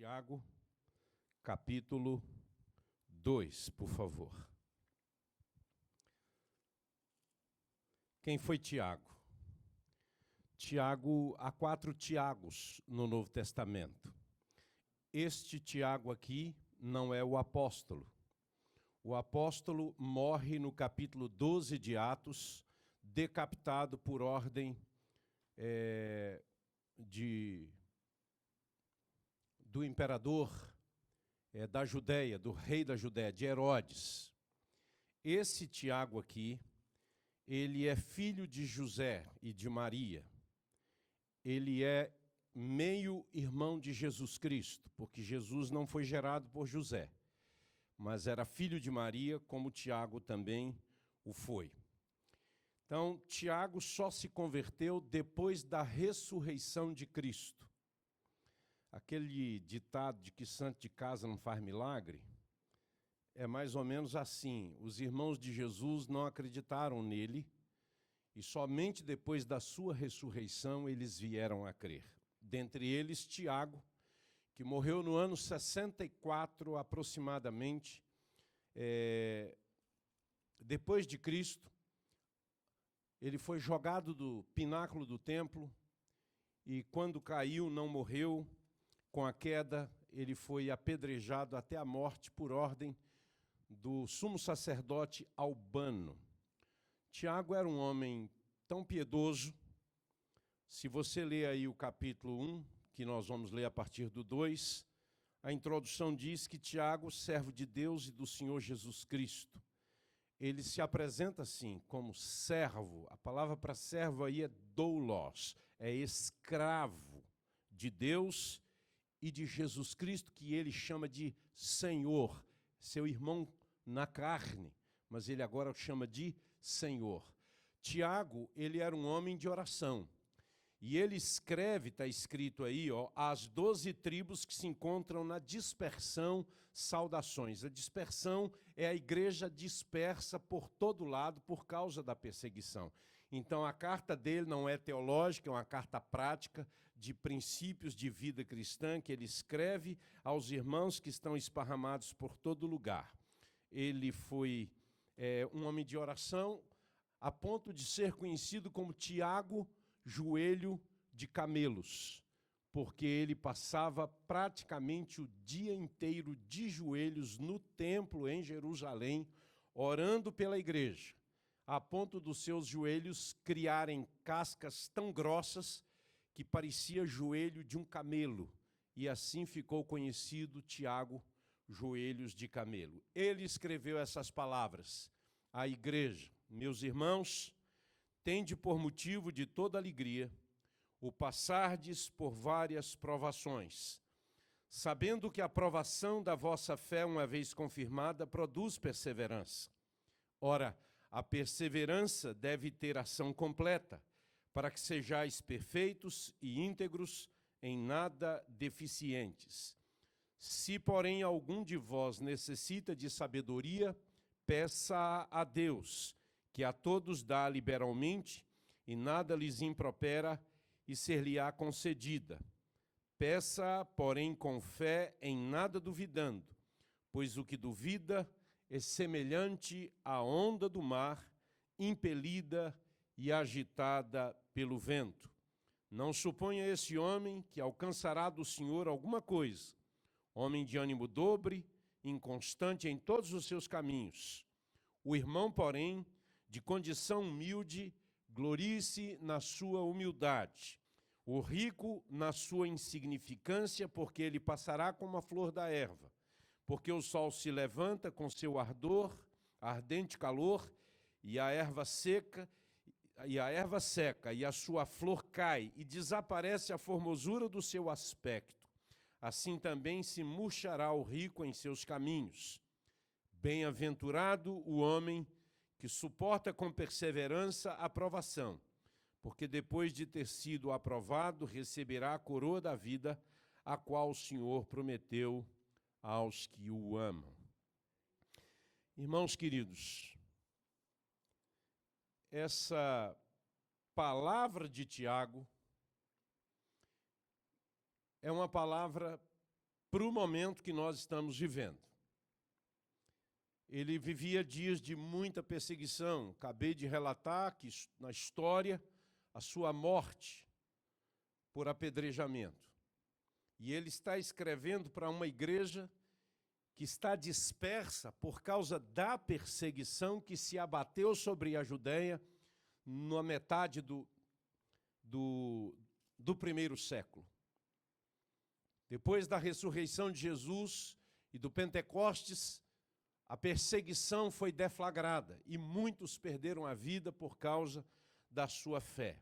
Tiago, capítulo 2, por favor. Quem foi Tiago? Tiago, há 4 Tiagos no Novo Testamento. Este Tiago aqui não é o apóstolo. O apóstolo morre no capítulo 12 de Atos, decapitado por ordem do imperador da Judéia, do rei da Judéia, de Herodes. Esse Tiago aqui, ele é filho de José e de Maria. Ele é meio-irmão de Jesus Cristo, porque Jesus não foi gerado por José, mas era filho de Maria, como Tiago também o foi. Então, Tiago só se converteu depois da ressurreição de Cristo. Aquele ditado de que santo de casa não faz milagre, é mais ou menos assim. Os irmãos de Jesus não acreditaram nele, e somente depois da sua ressurreição eles vieram a crer. Dentre eles, Tiago, que morreu no ano 64 aproximadamente, depois de Cristo. Ele foi jogado do pináculo do templo e quando caiu não morreu. Com a queda, ele foi apedrejado até a morte por ordem do sumo sacerdote Albano. Tiago era um homem tão piedoso. Se você ler aí o capítulo 1, que nós vamos ler a partir do 2, a introdução diz que Tiago, servo de Deus e do Senhor Jesus Cristo, ele se apresenta assim, como servo. A palavra para servo aí é doulos, é escravo de Deus e de Jesus Cristo, que ele chama de Senhor, seu irmão na carne, mas ele agora o chama de Senhor. Tiago, ele era um homem de oração, e ele escreve, está escrito aí, às 12 tribos que se encontram na dispersão, saudações. A dispersão é a igreja dispersa por todo lado por causa da perseguição. Então a carta dele não é teológica, é uma carta prática de princípios de vida cristã que ele escreve aos irmãos que estão esparramados por todo lugar. Ele foi um homem de oração a ponto de ser conhecido como Tiago, joelho de camelos, porque ele passava praticamente o dia inteiro de joelhos no templo em Jerusalém, orando pela igreja, a ponto dos seus joelhos criarem cascas tão grossas que parecia joelho de um camelo, e assim ficou conhecido Tiago, joelhos de camelo. Ele escreveu essas palavras à igreja: meus irmãos, tende por motivo de toda alegria o passardes por várias provações, sabendo que a provação da vossa fé, uma vez confirmada, produz perseverança. Ora, a perseverança deve ter ação completa, para que sejais perfeitos e íntegros, em nada deficientes. Se, porém, algum de vós necessita de sabedoria, peça a Deus, que a todos dá liberalmente, e nada lhes impropera, e ser-lhe-á concedida. Peça, porém, com fé, em nada duvidando, pois o que duvida é semelhante à onda do mar, impelida e agitada pelo vento. Não suponha esse homem que alcançará do Senhor alguma coisa, homem de ânimo dobre, inconstante em todos os seus caminhos. O irmão, porém, de condição humilde, glorie-se na sua humildade. O rico na sua insignificância, porque ele passará como a flor da erva. Porque o sol se levanta com seu ardor, ardente calor, e a erva seca, e a sua flor cai, e desaparece a formosura do seu aspecto. Assim também se murchará o rico em seus caminhos. Bem-aventurado o homem que suporta com perseverança a provação, porque depois de ter sido aprovado, receberá a coroa da vida, a qual o Senhor prometeu aos que o amam. Irmãos queridos, essa palavra de Tiago é uma palavra para o momento que nós estamos vivendo. Ele vivia dias de muita perseguição. Acabei de relatar que na história a sua morte por apedrejamento. E ele está escrevendo para uma igreja que está dispersa por causa da perseguição que se abateu sobre a Judéia na metade do primeiro século. Depois da ressurreição de Jesus e do Pentecostes, a perseguição foi deflagrada e muitos perderam a vida por causa da sua fé.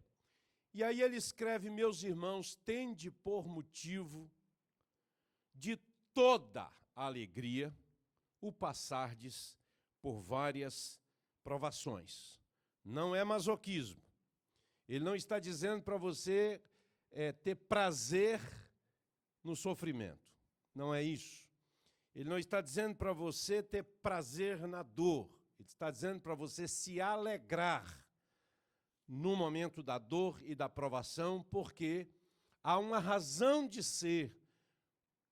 E aí ele escreve: meus irmãos, tende por motivo de toda alegria o passardes por várias provações. Não é masoquismo. Ele não está dizendo para você ter prazer no sofrimento. Não é isso. Ele não está dizendo para você ter prazer na dor. Ele está dizendo para você se alegrar no momento da dor e da provação, porque há uma razão de ser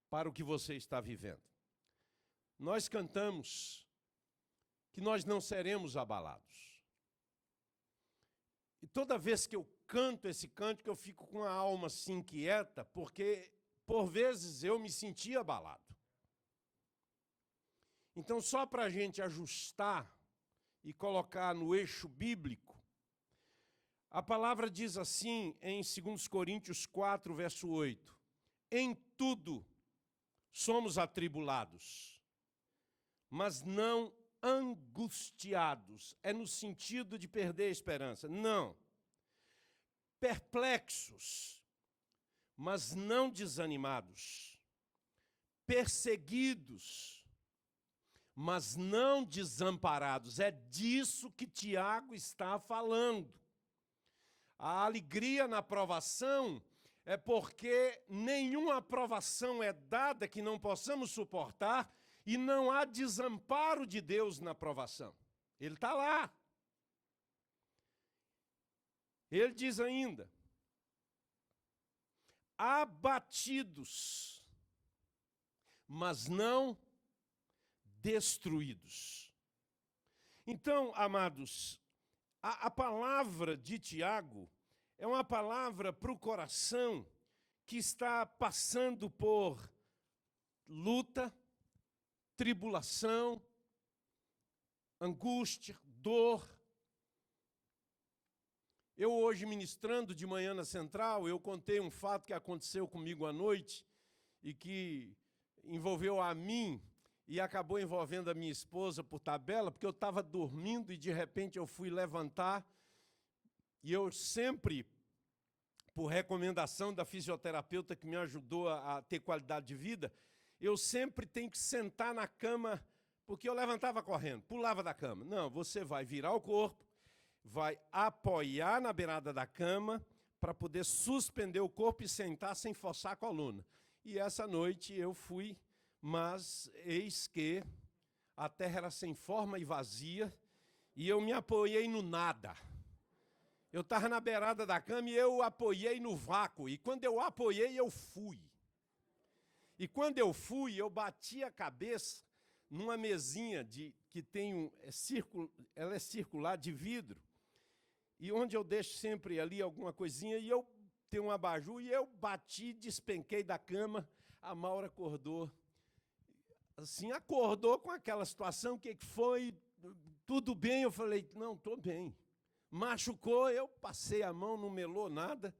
para o que você está vivendo. Nós cantamos que nós não seremos abalados. E toda vez que eu canto esse cântico, eu fico com a alma assim inquieta, porque por vezes eu me sentia abalado. Então, só para a gente ajustar e colocar no eixo bíblico, a palavra diz assim em 2 Coríntios 4, verso 8: em tudo somos atribulados, mas não angustiados. É no sentido de perder a esperança. Não. Perplexos, mas não desanimados. Perseguidos, mas não desamparados. É disso que Tiago está falando. A alegria na provação é porque nenhuma aprovação é dada que não possamos suportar e não há desamparo de Deus na provação. Ele está lá. Ele diz ainda: abatidos, mas não destruídos. Então, amados, a palavra de Tiago é uma palavra para o coração que está passando por luta, tribulação, angústia, dor. Eu hoje, ministrando de manhã na Central, eu contei um fato que aconteceu comigo à noite e que envolveu a mim e acabou envolvendo a minha esposa por tabela, porque eu estava dormindo e de repente eu fui levantar e eu sempre, por recomendação da fisioterapeuta que me ajudou a ter qualidade de vida, eu sempre tenho que sentar na cama, porque eu levantava correndo, pulava da cama. Não, você vai virar o corpo, vai apoiar na beirada da cama para poder suspender o corpo e sentar sem forçar a coluna. E essa noite eu fui, mas eis que a terra era sem forma e vazia e eu me apoiei no nada. Eu estava na beirada da cama e eu apoiei no vácuo. E quando eu apoiei, eu fui. E quando eu fui, eu bati a cabeça numa mesinha que tem ela é circular, de vidro. E onde eu deixo sempre ali alguma coisinha, e eu tenho um abajur, e eu bati, despenquei da cama. A Maura acordou. Assim, acordou com aquela situação, o que foi? Tudo bem? Eu falei, não, estou bem. Machucou, eu passei a mão, não melou nada.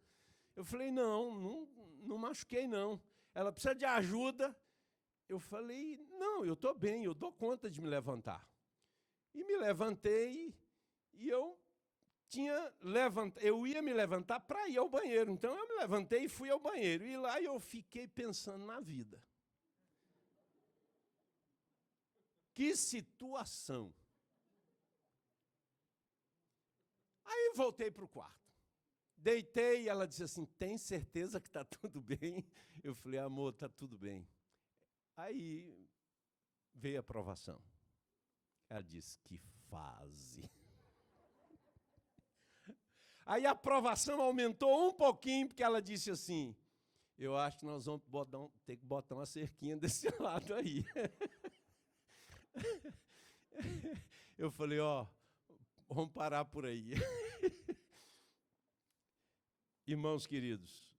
Eu falei, não machuquei, não. Ela precisa de ajuda. Eu falei, não, eu estou bem, eu dou conta de me levantar. E me levantei e eu ia me levantar para ir ao banheiro. Então eu me levantei e fui ao banheiro. E lá eu fiquei pensando na vida. Que situação. Aí voltei para o quarto. Deitei e ela disse assim, tem certeza que está tudo bem? Eu falei, amor, está tudo bem. Aí veio a provação. Ela disse, que fase. Aí a provação aumentou um pouquinho, porque ela disse assim, Eu acho que nós vamos ter que botar uma cerquinha desse lado aí. Eu falei, ó, vamos parar por aí. Irmãos queridos,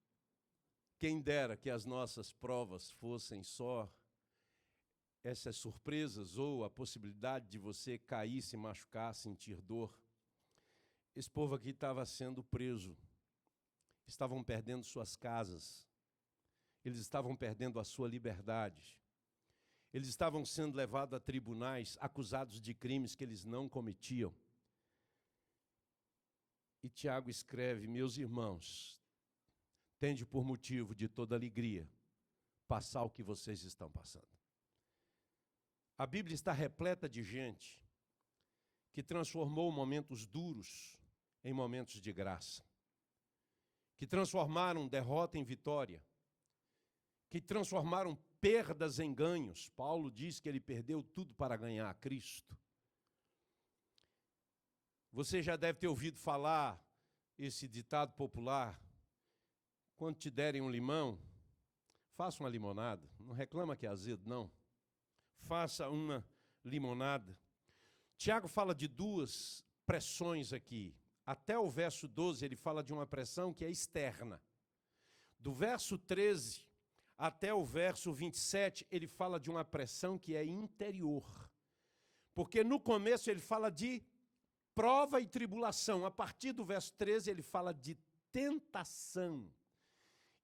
quem dera que as nossas provas fossem só essas surpresas ou a possibilidade de você cair, se machucar, sentir dor. Esse povo aqui estava sendo preso, estavam perdendo suas casas, eles estavam perdendo a sua liberdade, eles estavam sendo levados a tribunais, acusados de crimes que eles não cometiam. E Tiago escreve, meus irmãos, tende por motivo de toda alegria passar o que vocês estão passando. A Bíblia está repleta de gente que transformou momentos duros em momentos de graça, que transformaram derrota em vitória, que transformaram perdas em ganhos. Paulo diz que ele perdeu tudo para ganhar a Cristo. Você já deve ter ouvido falar esse ditado popular: quando te derem um limão, faça uma limonada. Não reclama que é azedo, não. Faça uma limonada. Tiago fala de duas pressões aqui. Até o verso 12 ele fala de uma pressão que é externa. Do verso 13 até o verso 27 ele fala de uma pressão que é interior. Porque no começo ele fala de prova e tribulação. A partir do verso 13 ele fala de tentação.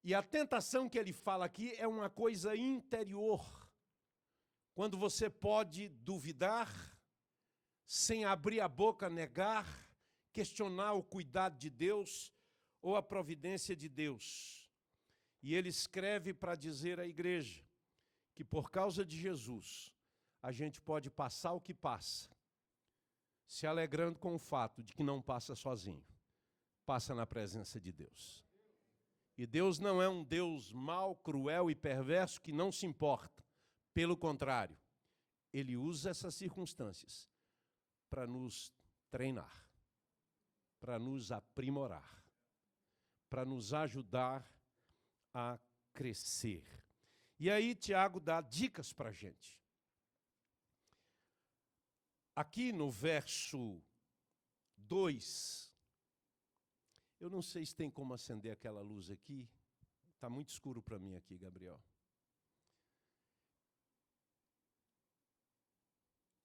E a tentação que ele fala aqui é uma coisa interior. Quando você pode duvidar, sem abrir a boca, negar, questionar o cuidado de Deus ou a providência de Deus. E ele escreve para dizer à igreja que por causa de Jesus, a gente pode passar o que passa, se alegrando com o fato de que não passa sozinho, passa na presença de Deus. E Deus não é um Deus mau, cruel e perverso que não se importa. Pelo contrário, Ele usa essas circunstâncias para nos treinar, para nos aprimorar, para nos ajudar a crescer. E aí Tiago dá dicas para a gente. Aqui no verso 2, eu não sei se tem como acender aquela luz aqui, está muito escuro para mim aqui, Gabriel.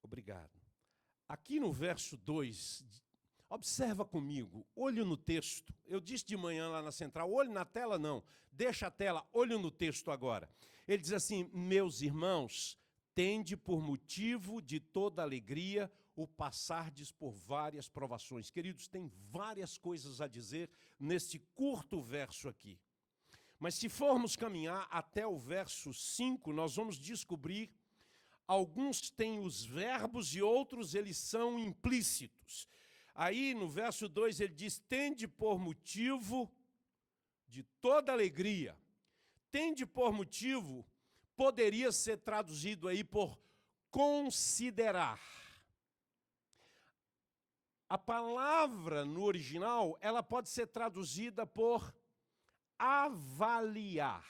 Obrigado. Aqui no verso 2, observa comigo, olho no texto. Eu disse de manhã lá na central, olho na tela não, deixa a tela, olho no texto agora. Ele diz assim, meus irmãos, tende por motivo de toda alegria o passardes por várias provações. Queridos, tem várias coisas a dizer nesse curto verso aqui. Mas se formos caminhar até o verso 5, nós vamos descobrir alguns têm os verbos e outros eles são implícitos. Aí no verso 2 ele diz, tende por motivo de toda alegria. Tende por motivo poderia ser traduzido aí por considerar. A palavra no original, ela pode ser traduzida por avaliar.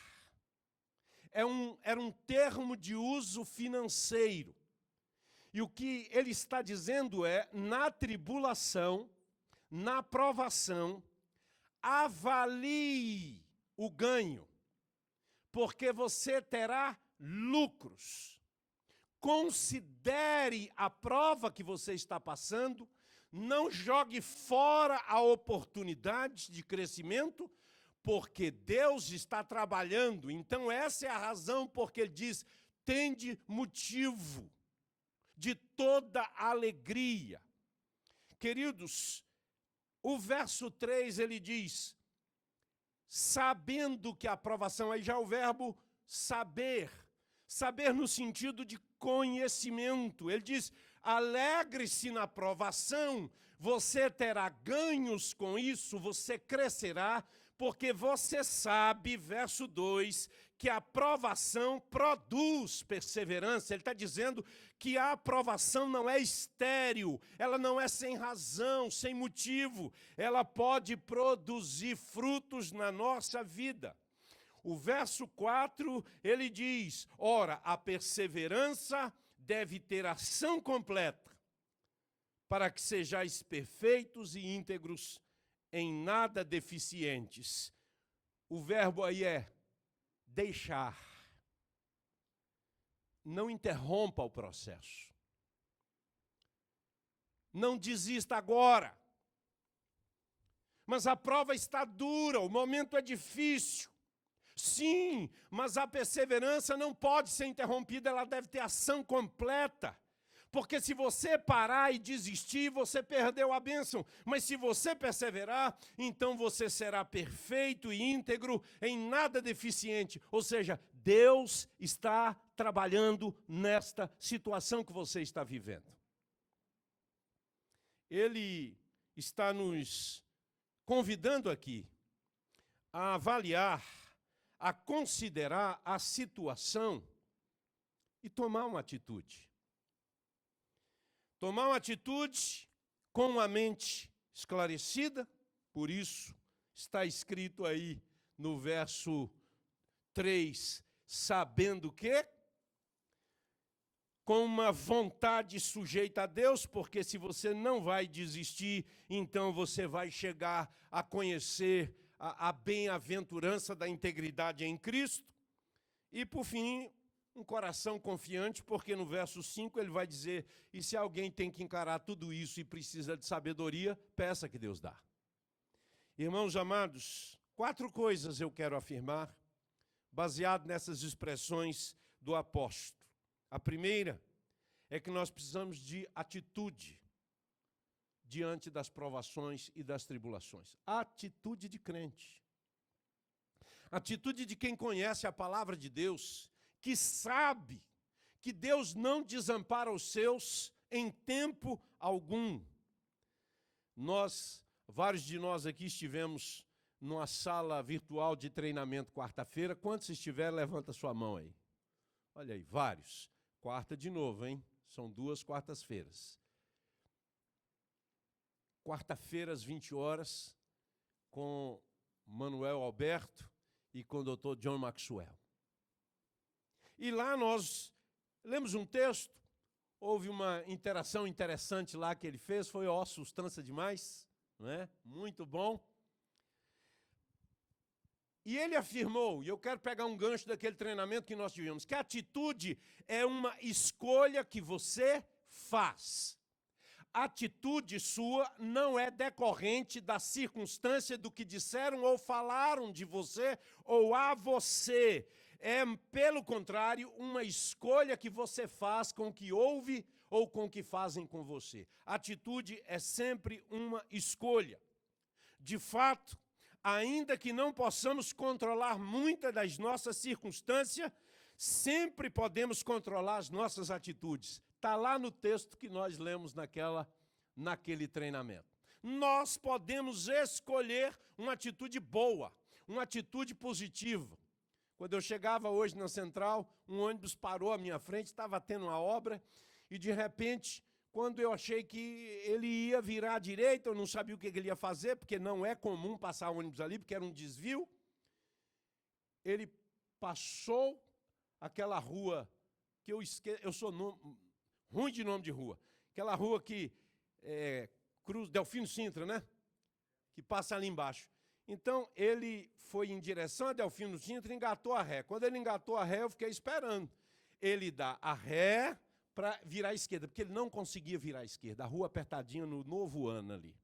Era um termo de uso financeiro. E o que ele está dizendo é, na tribulação, na provação, avalie o ganho, porque você terá lucros. Considere a prova que você está passando, não jogue fora a oportunidade de crescimento, porque Deus está trabalhando. Então essa é a razão porque ele diz, tende motivo de toda alegria. Queridos, o verso 3 ele diz, sabendo que a aprovação, aí já é o verbo saber, saber no sentido de conhecimento. Ele diz, alegre-se na provação, você terá ganhos com isso, você crescerá, porque você sabe, verso 2, que a provação produz perseverança. Ele está dizendo que a aprovação não é estéril, ela não é sem razão, sem motivo, ela pode produzir frutos na nossa vida. O verso 4, ele diz: ora, a perseverança deve ter ação completa, para que sejais perfeitos e íntegros, em nada deficientes. O verbo aí é deixar. Não interrompa o processo. Não desista agora. Mas a prova está dura, o momento é difícil. Sim, mas a perseverança não pode ser interrompida, ela deve ter ação completa. Porque se você parar e desistir, você perdeu a bênção. Mas se você perseverar, então você será perfeito e íntegro, em nada deficiente. Ou seja, Deus está trabalhando nesta situação que você está vivendo. Ele está nos convidando aqui a avaliar, a considerar a situação e tomar uma atitude. Tomar uma atitude com a mente esclarecida, por isso está escrito aí no verso 3, sabendo que, com uma vontade sujeita a Deus, porque se você não vai desistir, então você vai chegar a conhecer a bem-aventurança da integridade em Cristo. E, por fim, um coração confiante, porque no verso 5 ele vai dizer, e se alguém tem que encarar tudo isso e precisa de sabedoria, peça que Deus dá. Irmãos amados, 4 coisas eu quero afirmar, baseado nessas expressões do apóstolo. A primeira é que nós precisamos de atitude diante das provações e das tribulações. Atitude de crente. Atitude de quem conhece a palavra de Deus, que sabe que Deus não desampara os seus em tempo algum. Vários de nós aqui estivemos numa sala virtual de treinamento quarta-feira. Quantos estiveram, levanta sua mão aí. Olha aí, vários. Quarta de novo, hein? São 2 quartas-feiras. Quarta-feira, às 20 horas, com Manuel Alberto e com o Dr. John Maxwell. E lá nós lemos um texto, houve uma interação interessante lá que ele fez, foi sustância demais, não é? Muito bom. E ele afirmou, e eu quero pegar um gancho daquele treinamento que nós tivemos, que a atitude é uma escolha que você faz. A atitude sua não é decorrente da circunstância do que disseram ou falaram de você ou a você. É, pelo contrário, uma escolha que você faz com o que ouve ou com o que fazem com você. A atitude é sempre uma escolha. De fato, ainda que não possamos controlar muitas das nossas circunstâncias, sempre podemos controlar as nossas atitudes. Está lá no texto que nós lemos naquele treinamento. Nós podemos escolher uma atitude boa, uma atitude positiva. Quando eu chegava hoje na Central, um ônibus parou à minha frente, estava tendo uma obra, e de repente, quando eu achei que ele ia virar à direita, eu não sabia o que ele ia fazer, porque não é comum passar ônibus ali, porque era um desvio. Ele passou aquela rua, que eu sou ruim de nome de rua, aquela rua que Cruz Delfino Sintra, né? Que passa ali embaixo. Então, ele foi em direção a Delfino Sintra e engatou a ré. Quando ele engatou a ré, eu fiquei esperando ele dar a ré para virar à esquerda, porque ele não conseguia virar à esquerda, a rua apertadinha no Novo Ano ali.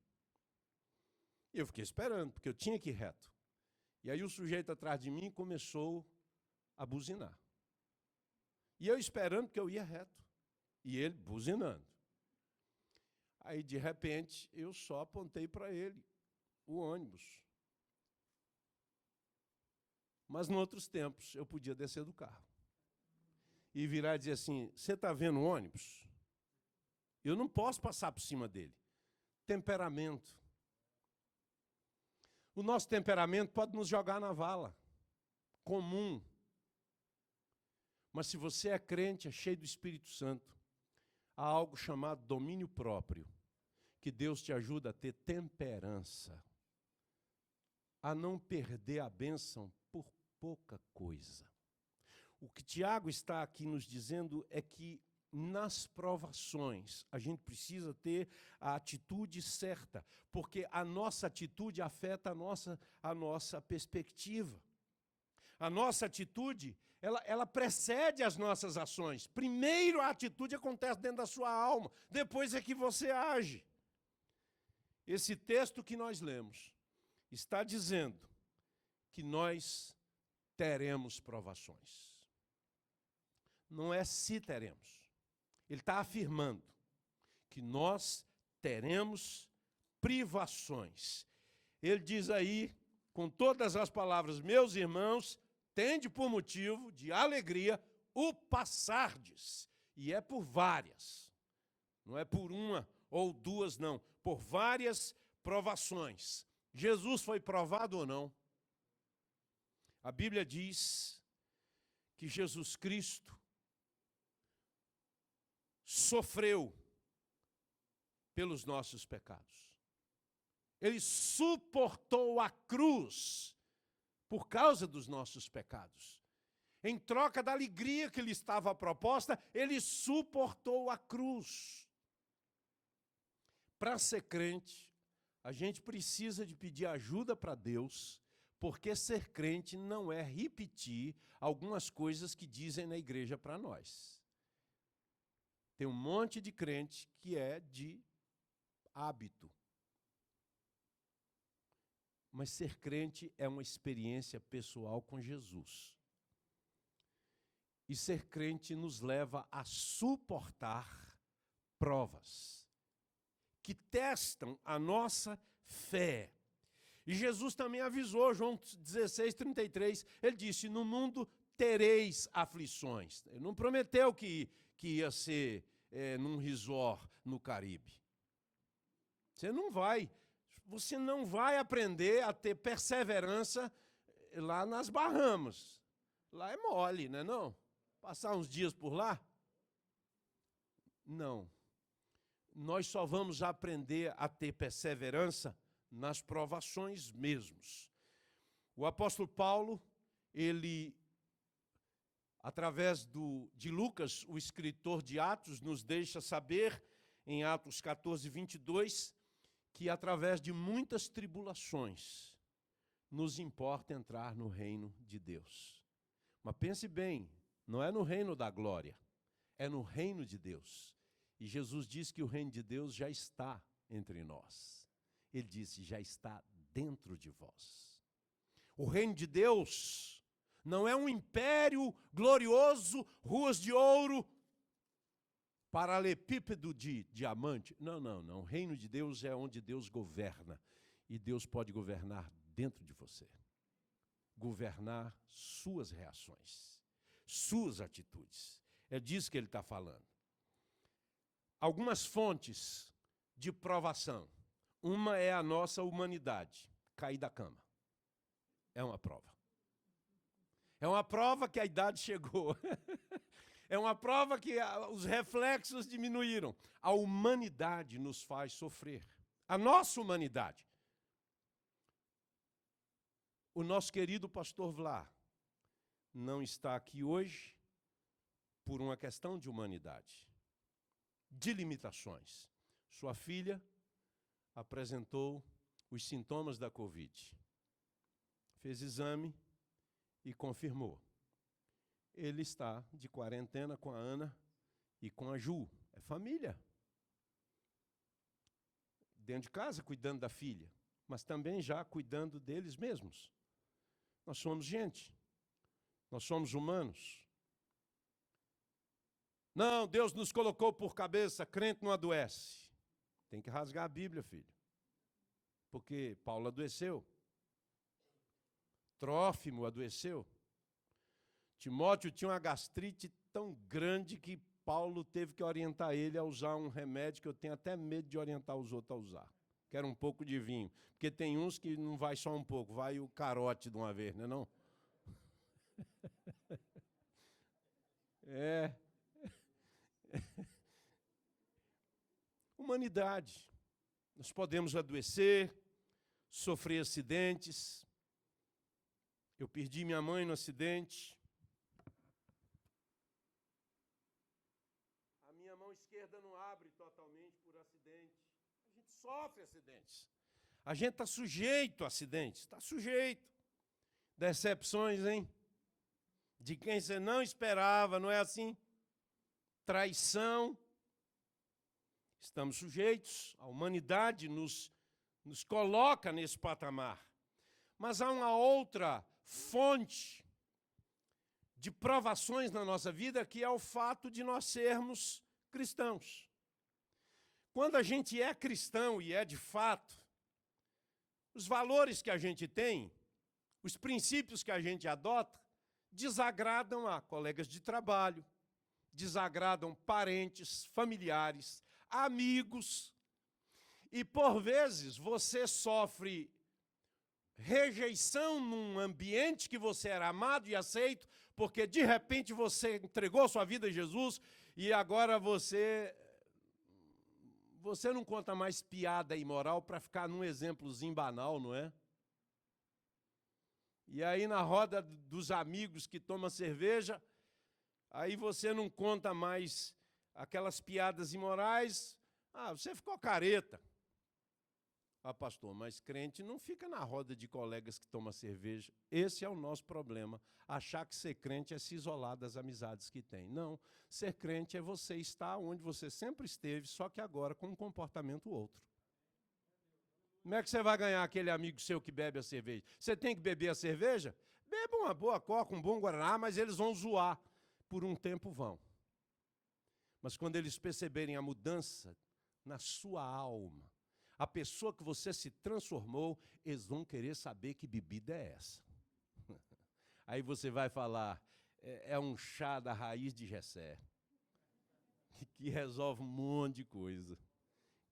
E eu fiquei esperando, porque eu tinha que ir reto. E aí o sujeito atrás de mim começou a buzinar. E eu esperando, porque eu ia reto. E ele buzinando. Aí, de repente, eu só apontei para ele, o ônibus. Mas, em outros tempos, eu podia descer do carro. E virar e dizer assim, você está vendo o ônibus? Eu não posso passar por cima dele. Temperamento. O nosso temperamento pode nos jogar na vala. Comum. Mas se você é crente, é cheio do Espírito Santo, há algo chamado domínio próprio, que Deus te ajuda a ter temperança, a não perder a bênção por pouca coisa. O que Tiago está aqui nos dizendo é que nas provações a gente precisa ter a atitude certa, porque a nossa atitude afeta a nossa perspectiva. A nossa atitude, ela precede as nossas ações. Primeiro a atitude acontece dentro da sua alma, depois é que você age. Esse texto que nós lemos está dizendo que nós teremos provações. Não é se teremos. Ele está afirmando que nós teremos privações. Ele diz aí, com todas as palavras, meus irmãos, tende por motivo de alegria o passardes. E é por várias. Não é por uma ou duas, não. Por várias provações. Jesus foi provado ou não? A Bíblia diz que Jesus Cristo sofreu pelos nossos pecados. Ele suportou a cruz por causa dos nossos pecados. Em troca da alegria que lhe estava proposta, ele suportou a cruz. Para ser crente, a gente precisa de pedir ajuda para Deus, porque ser crente não é repetir algumas coisas que dizem na igreja para nós. Tem um monte de crente que é de hábito. Mas ser crente é uma experiência pessoal com Jesus. E ser crente nos leva a suportar provas que testam a nossa fé. E Jesus também avisou, João 16:33, ele disse, no mundo tereis aflições. Ele não prometeu que ia ser num resort no Caribe. Você não vai aprender a ter perseverança lá nas Bahamas. Lá é mole, né, não? Passar uns dias por lá? Não. Nós só vamos aprender a ter perseverança nas provações mesmos. O apóstolo Paulo, ele, através de Lucas, o escritor de Atos, nos deixa saber, em Atos 14:22, que através de muitas tribulações nos importa entrar no reino de Deus. Mas pense bem, não é no reino da glória, é no reino de Deus. E Jesus diz que o reino de Deus já está entre nós. Ele disse, já está dentro de vós. O reino de Deus não é um império glorioso, ruas de ouro, paralelepípedo de diamante. Não. O reino de Deus é onde Deus governa. E Deus pode governar dentro de você. Governar suas reações, suas atitudes. É disso que ele está falando. Algumas fontes de provação. Uma é a nossa humanidade. Cair da cama. É uma prova. É uma prova que a idade chegou. É uma prova que os reflexos diminuíram. A humanidade nos faz sofrer. A nossa humanidade. O nosso querido pastor Vlá não está aqui hoje por uma questão de humanidade, de limitações. Sua filha apresentou os sintomas da Covid. Fez exame e confirmou. Ele está de quarentena com a Ana e com a Ju. É família. Dentro de casa, cuidando da filha, mas também já cuidando deles mesmos. Nós somos gente. Nós somos humanos. Não, Deus nos colocou por cabeça, crente não adoece. Tem que rasgar a Bíblia, filho. Porque Paulo adoeceu. Trófimo adoeceu. Timóteo tinha uma gastrite tão grande que Paulo teve que orientar ele a usar um remédio que eu tenho até medo de orientar os outros a usar. Que era um pouco de vinho. Porque tem uns que não vai só um pouco, vai o carote de uma vez, não é não? É. Humanidade. Nós podemos adoecer, sofrer acidentes. Eu perdi minha mãe no acidente. A minha mão esquerda não abre totalmente por acidente. A gente sofre acidentes. A gente está sujeito a acidentes, está sujeito. Decepções, hein? De quem você não esperava, não é assim? Traição. Estamos sujeitos, a humanidade nos coloca nesse patamar. Mas há uma outra fonte de provações na nossa vida, que é o fato de nós sermos cristãos. Quando a gente é cristão, e é de fato, os valores que a gente tem, os princípios que a gente adota, desagradam a colegas de trabalho, desagradam parentes, familiares, amigos. E, por vezes, você sofre rejeição num ambiente que você era amado e aceito, porque, de repente, você entregou sua vida a Jesus e agora você não conta mais piada imoral para ficar num exemplozinho banal, não é? E aí, na roda dos amigos que tomam cerveja, aí você não conta mais aquelas piadas imorais. Ah, você ficou careta. Ah, pastor, mas crente não fica na roda de colegas que tomam cerveja. Esse é o nosso problema. Achar que ser crente é se isolar das amizades que tem. Não, ser crente é você estar onde você sempre esteve, só que agora com um comportamento outro. Como é que você vai ganhar aquele amigo seu que bebe a cerveja? Você tem que beber a cerveja? Beba uma boa coca, um bom guaraná, mas eles vão zoar. Por um tempo vão. Mas quando eles perceberem a mudança na sua alma, a pessoa que você se transformou, eles vão querer saber que bebida é essa. Aí você vai falar, é um chá da raiz de Jessé, que resolve um monte de coisa,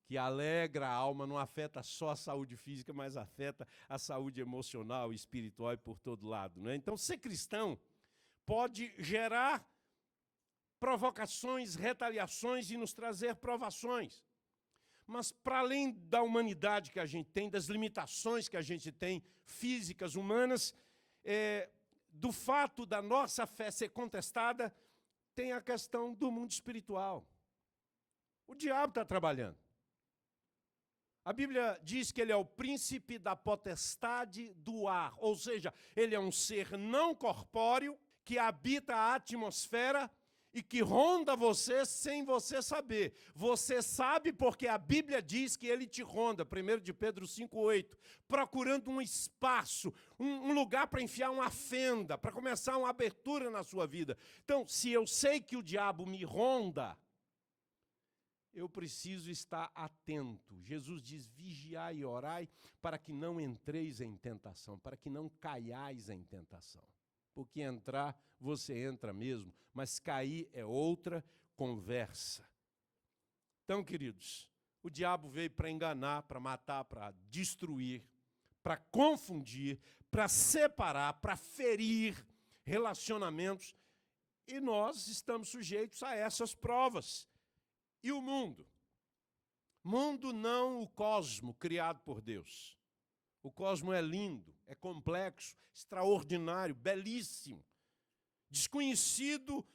que alegra a alma, não afeta só a saúde física, mas afeta a saúde emocional, espiritual e por todo lado, né? Então, ser cristão pode gerar provocações, retaliações e nos trazer provações. Mas, para além da humanidade que a gente tem, das limitações que a gente tem, físicas, humanas, do fato da nossa fé ser contestada, tem a questão do mundo espiritual. O diabo está trabalhando. A Bíblia diz que ele é o príncipe da potestade do ar, ou seja, ele é um ser não corpóreo que habita a atmosfera e que ronda você sem você saber. Você sabe porque a Bíblia diz que ele te ronda, 1 de Pedro 5,8, procurando um espaço, um lugar para enfiar uma fenda, para começar uma abertura na sua vida. Então, se eu sei que o diabo me ronda, eu preciso estar atento. Jesus diz, vigiai e orai, para que não entreis em tentação, para que não caiais em tentação. Porque entrar, você entra mesmo, mas cair é outra conversa. Então, queridos, o diabo veio para enganar, para matar, para destruir, para confundir, para separar, para ferir relacionamentos, e nós estamos sujeitos a essas provas. E o mundo? Mundo não o cosmo criado por Deus. O cosmo é lindo, é complexo, extraordinário, belíssimo, desconhecido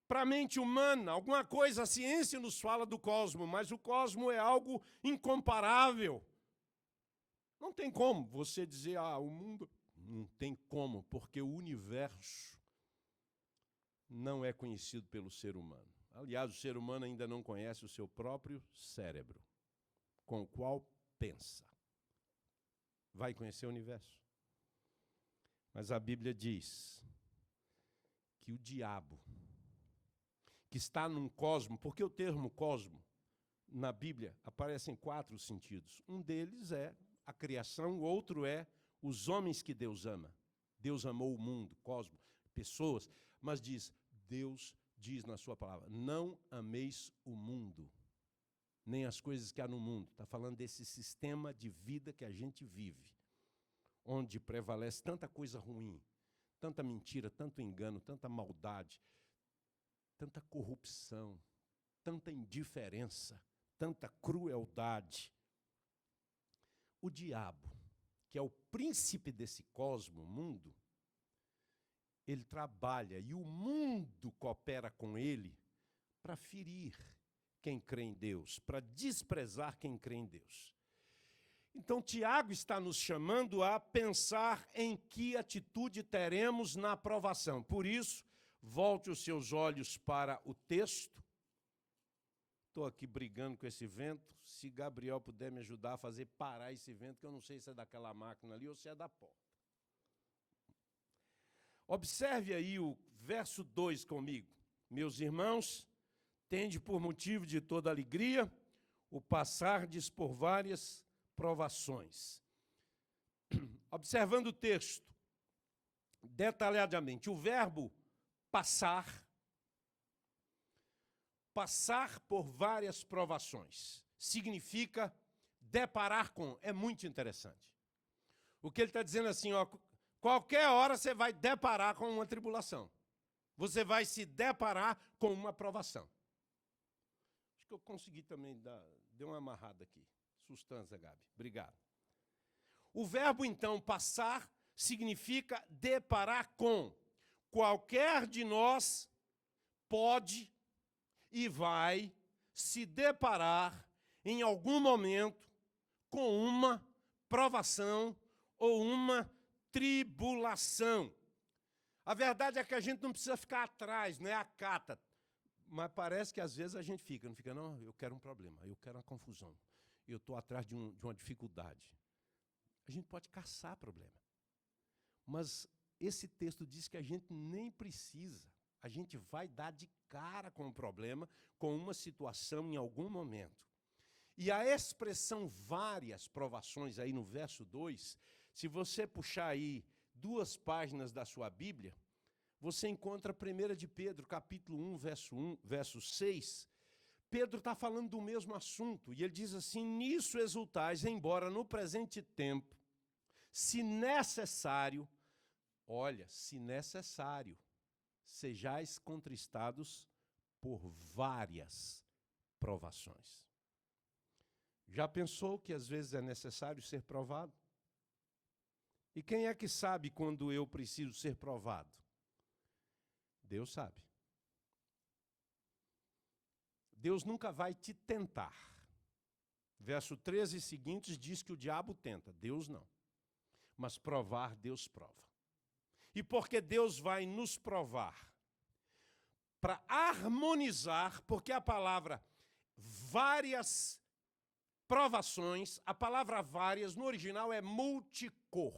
para a mente humana. Alguma coisa a ciência nos fala do cosmo, mas o cosmo é algo incomparável. Não tem como você dizer, o mundo... Não tem como, porque o universo não é conhecido pelo ser humano. Aliás, o ser humano ainda não conhece o seu próprio cérebro, com o qual pensa. Vai conhecer o universo. Mas a Bíblia diz que o diabo, que está num cosmo, porque o termo cosmo, na Bíblia, aparece em 4 sentidos. Um deles é a criação, o outro é os homens que Deus ama. Deus amou o mundo, cosmo, pessoas, mas Deus diz na sua palavra, não ameis o mundo, nem as coisas que há no mundo. Está falando desse sistema de vida que a gente vive, onde prevalece tanta coisa ruim, tanta mentira, tanto engano, tanta maldade, tanta corrupção, tanta indiferença, tanta crueldade. O diabo, que é o príncipe desse cosmo, mundo, ele trabalha e o mundo coopera com ele para ferir quem crê em Deus, para desprezar quem crê em Deus. Então, Tiago está nos chamando a pensar em que atitude teremos na aprovação. Por isso, volte os seus olhos para o texto. Estou aqui brigando com esse vento. Se Gabriel puder me ajudar a fazer parar esse vento, que eu não sei se é daquela máquina ali ou se é da porta. Observe aí o verso 2 comigo. Meus irmãos, tende por motivo de toda alegria o passardes por várias provações. Observando o texto detalhadamente, o verbo passar por várias provações, significa deparar com, é muito interessante. O que ele está dizendo assim, ó, qualquer hora você vai deparar com uma tribulação. Você vai se deparar com uma provação. Acho que eu consegui também deu uma amarrada aqui. Sustância, Gabi. Obrigado. O verbo, então, passar, significa deparar com. Qualquer de nós pode e vai se deparar em algum momento com uma provação ou uma tribulação. A verdade é que a gente não precisa ficar atrás, não é a cata. Mas parece que às vezes a gente fica, não fica, não, eu quero um problema, eu quero uma confusão. Eu estou atrás de uma dificuldade. A gente pode caçar problema. Mas esse texto diz que a gente nem precisa. A gente vai dar de cara com o problema, com uma situação em algum momento. E a expressão várias provações aí no verso 2, se você puxar aí 2 páginas da sua Bíblia, você encontra 1 de Pedro, capítulo 1, verso 6. Pedro está falando do mesmo assunto, e ele diz assim, nisso exultais, embora no presente tempo, se necessário, olha, se necessário, sejais contristados por várias provações. Já pensou que às vezes é necessário ser provado? E quem é que sabe quando eu preciso ser provado? Deus sabe. Deus nunca vai te tentar. Verso 13 e seguintes diz que o diabo tenta, Deus não. Mas provar, Deus prova. E porque Deus vai nos provar? Para harmonizar, porque a palavra várias provações, a palavra várias no original é multicor.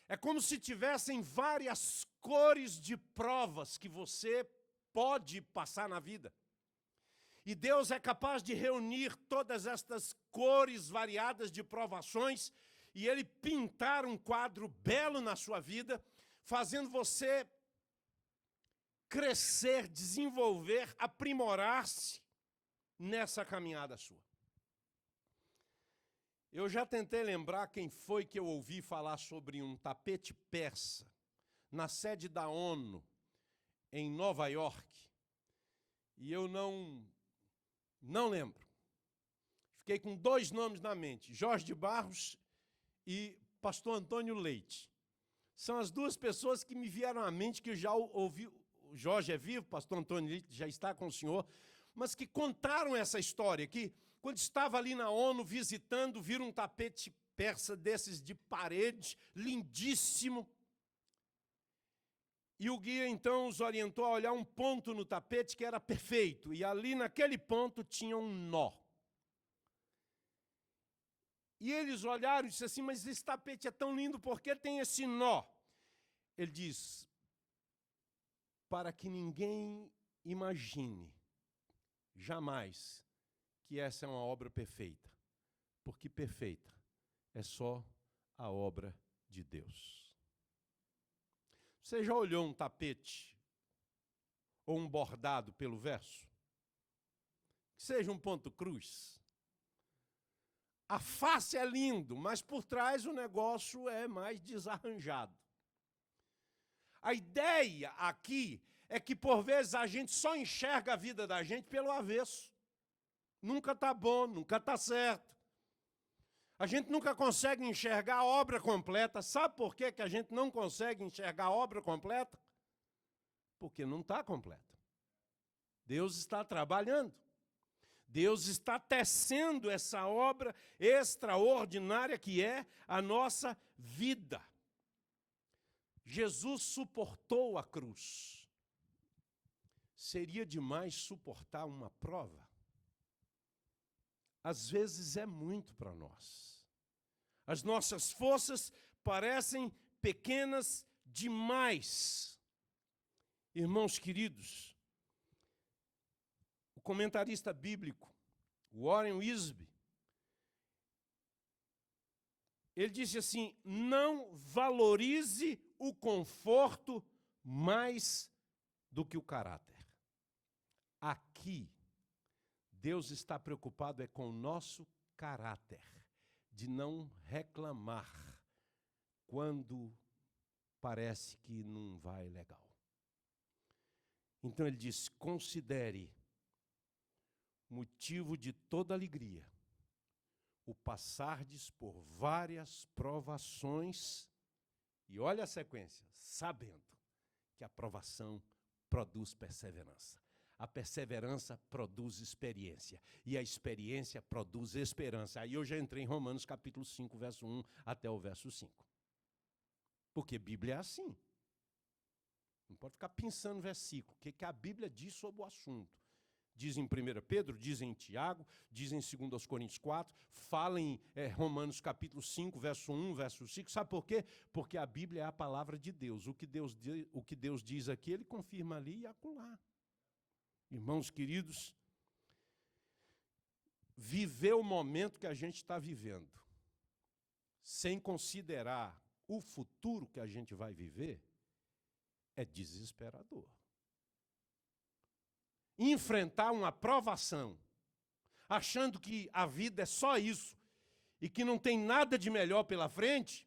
É como se tivessem várias cores de provas que você pode passar na vida. E Deus é capaz de reunir todas estas cores variadas de provações e Ele pintar um quadro belo na sua vida, fazendo você crescer, desenvolver, aprimorar-se nessa caminhada sua. Eu já tentei lembrar quem foi que eu ouvi falar sobre um tapete persa na sede da ONU, em Nova York, e eu não lembro. Fiquei com 2 nomes na mente, Jorge de Barros e pastor Antônio Leite. São as 2 pessoas que me vieram à mente, que eu já ouvi. O Jorge é vivo, pastor Antônio Leite já está com o senhor, mas que contaram essa história, que quando estava ali na ONU visitando, viram um tapete persa desses de parede, lindíssimo. E o guia, então, os orientou a olhar um ponto no tapete que era perfeito. E ali, naquele ponto, tinha um nó. E eles olharam e disseram assim, mas esse tapete é tão lindo, por que tem esse nó? Ele diz, para que ninguém imagine, jamais, que essa é uma obra perfeita. Porque perfeita é só a obra de Deus. Você já olhou um tapete ou um bordado pelo verso? Que seja um ponto cruz. A face é lindo, mas por trás o negócio é mais desarranjado. A ideia aqui é que por vezes a gente só enxerga a vida da gente pelo avesso. Nunca está bom, nunca está certo. A gente nunca consegue enxergar a obra completa. Sabe por que a gente não consegue enxergar a obra completa? Porque não está completa. Deus está trabalhando. Deus está tecendo essa obra extraordinária que é a nossa vida. Jesus suportou a cruz. Seria demais suportar uma prova? Às vezes é muito para nós. As nossas forças parecem pequenas demais. Irmãos queridos, o comentarista bíblico, Warren Wiersbe, ele disse assim: não valorize o conforto mais do que o caráter. Aqui, Deus está preocupado é com o nosso caráter, de não reclamar quando parece que não vai legal. Então ele diz: considere motivo de toda alegria o passardes por várias provações, e olha a sequência, sabendo que a provação produz perseverança. A perseverança produz experiência, e a experiência produz esperança. Aí eu já entrei em Romanos capítulo 5, verso 1 até o verso 5. Porque Bíblia é assim. Não pode ficar pensando no versículo, o que a Bíblia diz sobre o assunto. Diz em 1 Pedro, diz em Tiago, diz em 2 Coríntios 4, fala em Romanos capítulo 5, verso 1, verso 5. Sabe por quê? Porque a Bíblia é a palavra de Deus. O que Deus diz aqui, ele confirma ali e acolá. Irmãos queridos, viver o momento que a gente está vivendo, sem considerar o futuro que a gente vai viver, é desesperador. Enfrentar uma provação, achando que a vida é só isso, e que não tem nada de melhor pela frente,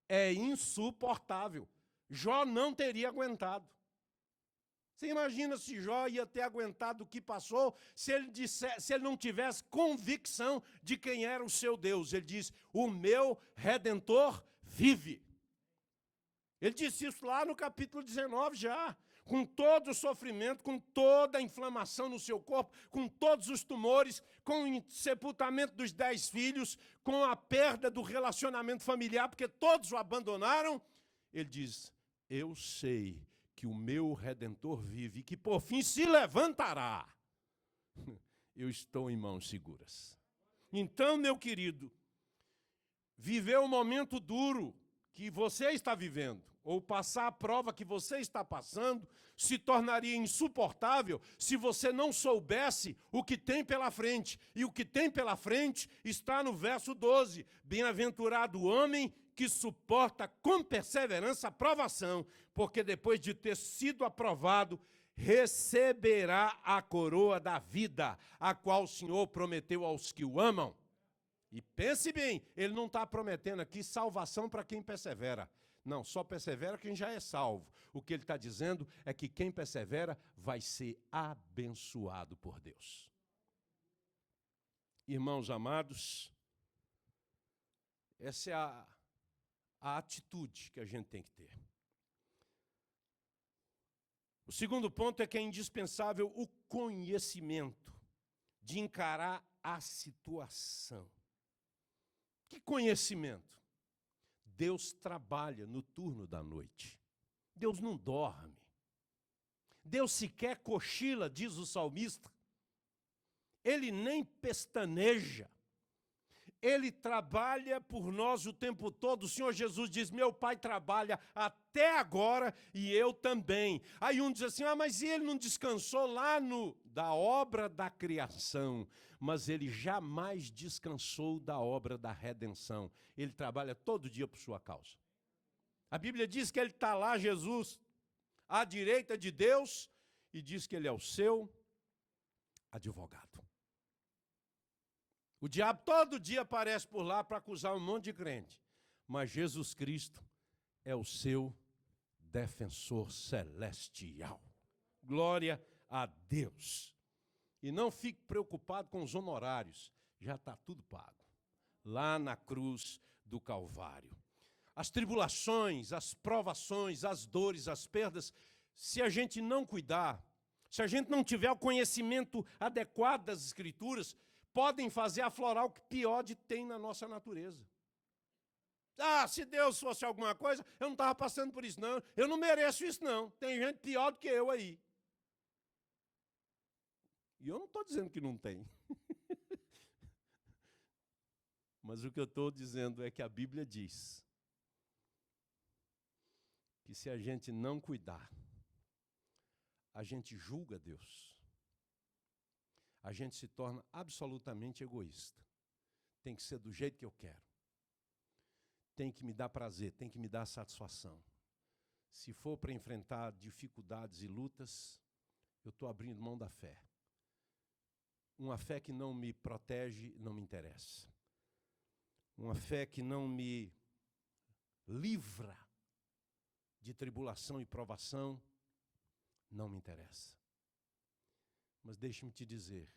é insuportável. Jó não teria aguentado. Você imagina se Jó ia ter aguentado o que passou se ele não tivesse convicção de quem era o seu Deus. Ele diz: o meu Redentor vive. Ele disse isso lá no capítulo 19 já, com todo o sofrimento, com toda a inflamação no seu corpo, com todos os tumores, com o sepultamento dos 10 filhos, com a perda do relacionamento familiar, porque todos o abandonaram. Ele diz: eu sei que o meu Redentor vive e que por fim se levantará. Eu estou em mãos seguras. Então, meu querido, viver o momento duro que você está vivendo, ou passar a prova que você está passando, se tornaria insuportável se você não soubesse o que tem pela frente. E o que tem pela frente está no verso 12. Bem-aventurado o homem que suporta com perseverança a provação, porque depois de ter sido aprovado, receberá a coroa da vida, a qual o Senhor prometeu aos que o amam. E pense bem, ele não está prometendo aqui salvação para quem persevera. Não, só persevera quem já é salvo. O que ele está dizendo é que quem persevera vai ser abençoado por Deus. Irmãos amados, essa é a atitude que a gente tem que ter. O segundo ponto é que é indispensável o conhecimento de encarar a situação. Que conhecimento? Deus trabalha no turno da noite. Deus não dorme. Deus sequer cochila, diz o salmista. Ele nem pestaneja. Ele trabalha por nós o tempo todo. O Senhor Jesus diz: meu Pai trabalha até agora e eu também. Aí um diz assim: mas ele não descansou lá da obra da criação? Mas ele jamais descansou da obra da redenção. Ele trabalha todo dia por sua causa. A Bíblia diz que ele está lá, Jesus, à direita de Deus, e diz que ele é o seu advogado. O diabo todo dia aparece por lá para acusar um monte de crente. Mas Jesus Cristo é o seu defensor celestial. Glória a Deus. E não fique preocupado com os honorários. Já está tudo pago. lá na cruz do Calvário. As tribulações, as provações, as dores, as perdas, se a gente não cuidar, se a gente não tiver o conhecimento adequado das Escrituras, podem fazer aflorar o que pior tem na nossa natureza. Ah, se Deus fosse alguma coisa, eu não estava passando por isso, não. Eu não mereço isso, não. Tem gente pior do que eu aí. E eu não estou dizendo que não tem. Mas o que eu estou dizendo é que a Bíblia diz que se a gente não cuidar, a gente julga Deus. A gente se torna absolutamente egoísta. Tem que ser do jeito que eu quero. Tem que me dar prazer, tem que me dar satisfação. Se for para enfrentar dificuldades e lutas, eu estou abrindo mão da fé. Uma fé que não me protege, não me interessa. Uma fé que não me livra de tribulação e provação, não me interessa. Mas deixe-me te dizer,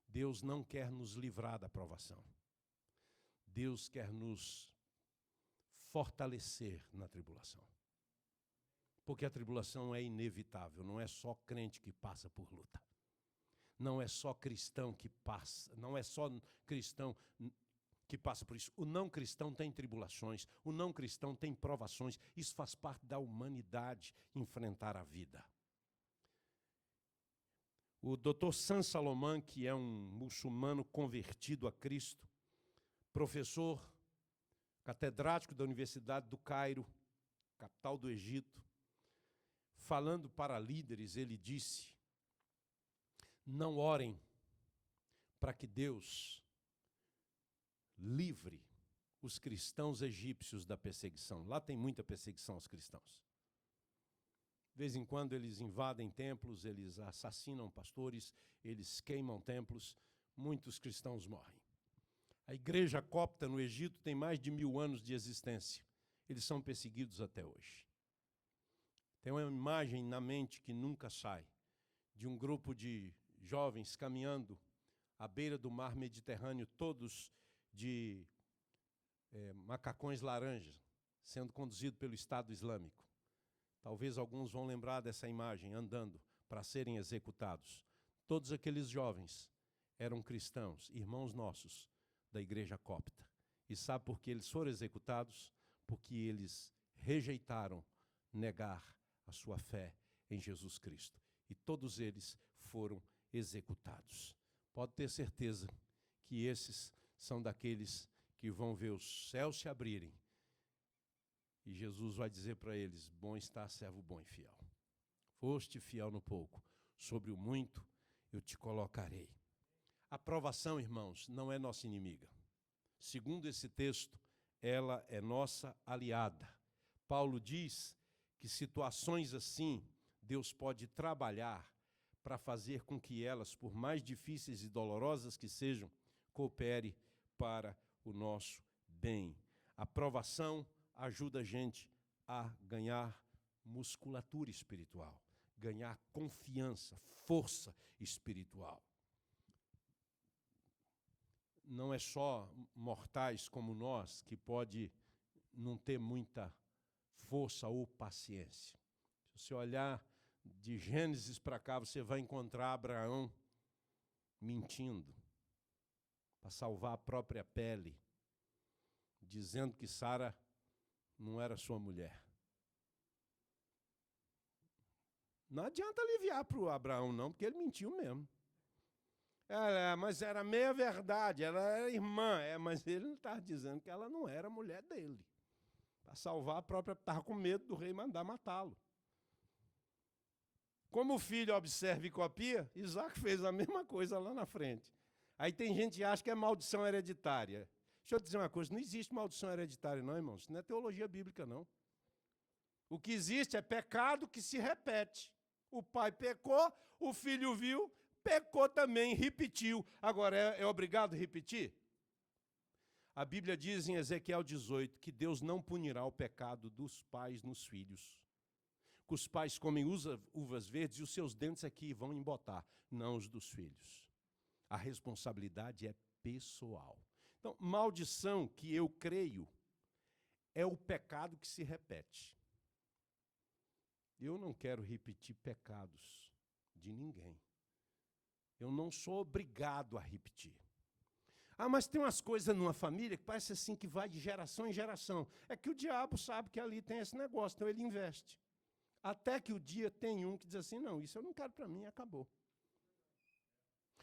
Deus não quer nos livrar da provação. Deus quer nos fortalecer na tribulação. Porque a tribulação é inevitável, não é só crente que passa por luta. Não é só cristão que passa, não é só cristão que passa por isso. O não cristão tem tribulações, o não cristão tem provações. Isso faz parte da humanidade, enfrentar a vida. O Dr. Saint Salomão, que é um muçulmano convertido a Cristo, professor, catedrático da Universidade do Cairo, capital do Egito, falando para líderes, ele disse: não orem para que Deus livre os cristãos egípcios da perseguição. Lá tem muita perseguição aos cristãos. De vez em quando eles invadem templos, eles assassinam pastores, eles queimam templos, muitos cristãos morrem. A igreja copta no Egito tem mais de 1000 anos de existência. Eles são perseguidos até hoje. Tem uma imagem na mente que nunca sai, de um grupo de jovens caminhando à beira do mar Mediterrâneo, todos de macacões laranjas, sendo conduzidos pelo Estado Islâmico. Talvez alguns vão lembrar dessa imagem, andando para serem executados. Todos aqueles jovens eram cristãos, irmãos nossos, da igreja copta. E sabe por que eles foram executados? Porque eles rejeitaram negar a sua fé em Jesus Cristo. E todos eles foram executados. Pode ter certeza que esses são daqueles que vão ver os céus se abrirem. E Jesus vai dizer para eles: bom está, servo bom e fiel. Foste fiel no pouco, sobre o muito eu te colocarei. A provação, irmãos, não é nossa inimiga. Segundo esse texto, ela é nossa aliada. Paulo diz que situações assim, Deus pode trabalhar para fazer com que elas, por mais difíceis e dolorosas que sejam, coopere para o nosso bem. A provação ajuda a gente a ganhar musculatura espiritual, ganhar confiança, força espiritual. Não é só mortais como nós que pode não ter muita força ou paciência. Se você olhar de Gênesis para cá, você vai encontrar Abraão mentindo para salvar a própria pele, dizendo que Sara não era sua mulher. Não adianta aliviar para o Abraão, não, porque ele mentiu mesmo. Mas era meia verdade, ela era irmã, mas ele não estava dizendo que ela não era mulher dele. Para salvar a própria, estava com medo do rei mandar matá-lo. Como o filho observa e copia, Isaac fez a mesma coisa lá na frente. Aí tem gente que acha que é maldição hereditária. Deixa eu dizer uma coisa, não existe maldição hereditária não, irmãos. Isso não é teologia bíblica, não. O que existe é pecado que se repete. O pai pecou, o filho viu, pecou também, repetiu. Agora, é obrigado a repetir? A Bíblia diz em Ezequiel 18 que Deus não punirá o pecado dos pais nos filhos. Que os pais comem uvas verdes e os seus dentes aqui vão embotar, não os dos filhos. A responsabilidade é pessoal. Então, maldição, que eu creio, é o pecado que se repete. Eu não quero repetir pecados de ninguém. Eu não sou obrigado a repetir. Ah, mas tem umas coisas numa família que parece assim que vai de geração em geração. É que o diabo sabe que ali tem esse negócio, então ele investe. Até que o dia tem um que diz assim, não, isso eu não quero para mim, acabou.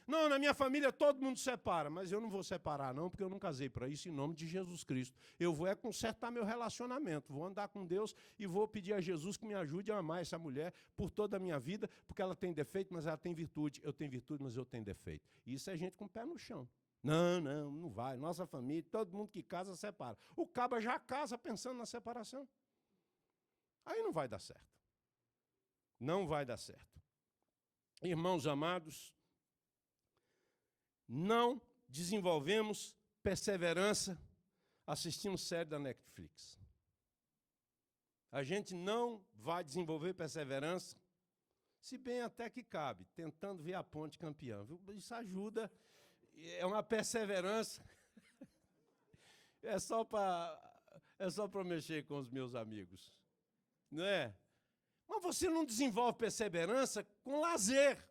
Não, na minha família todo mundo separa, mas eu não vou separar não, porque eu não casei para isso, em nome de Jesus Cristo. Eu vou consertar meu relacionamento, vou andar com Deus e vou pedir a Jesus que me ajude a amar essa mulher por toda a minha vida, porque ela tem defeito, mas ela tem virtude. Eu tenho virtude, mas eu tenho defeito. Isso é gente com o pé no chão. Não vai. Nossa família, todo mundo que casa, separa. O caba já casa pensando na separação. Aí não vai dar certo. Não vai dar certo. Irmãos amados, não desenvolvemos perseverança assistindo série da Netflix. A gente não vai desenvolver perseverança, se bem até que cabe, tentando ver a ponte campeã. Isso ajuda, é uma perseverança. É só para mexer com os meus amigos, não é? Mas você não desenvolve perseverança com lazer.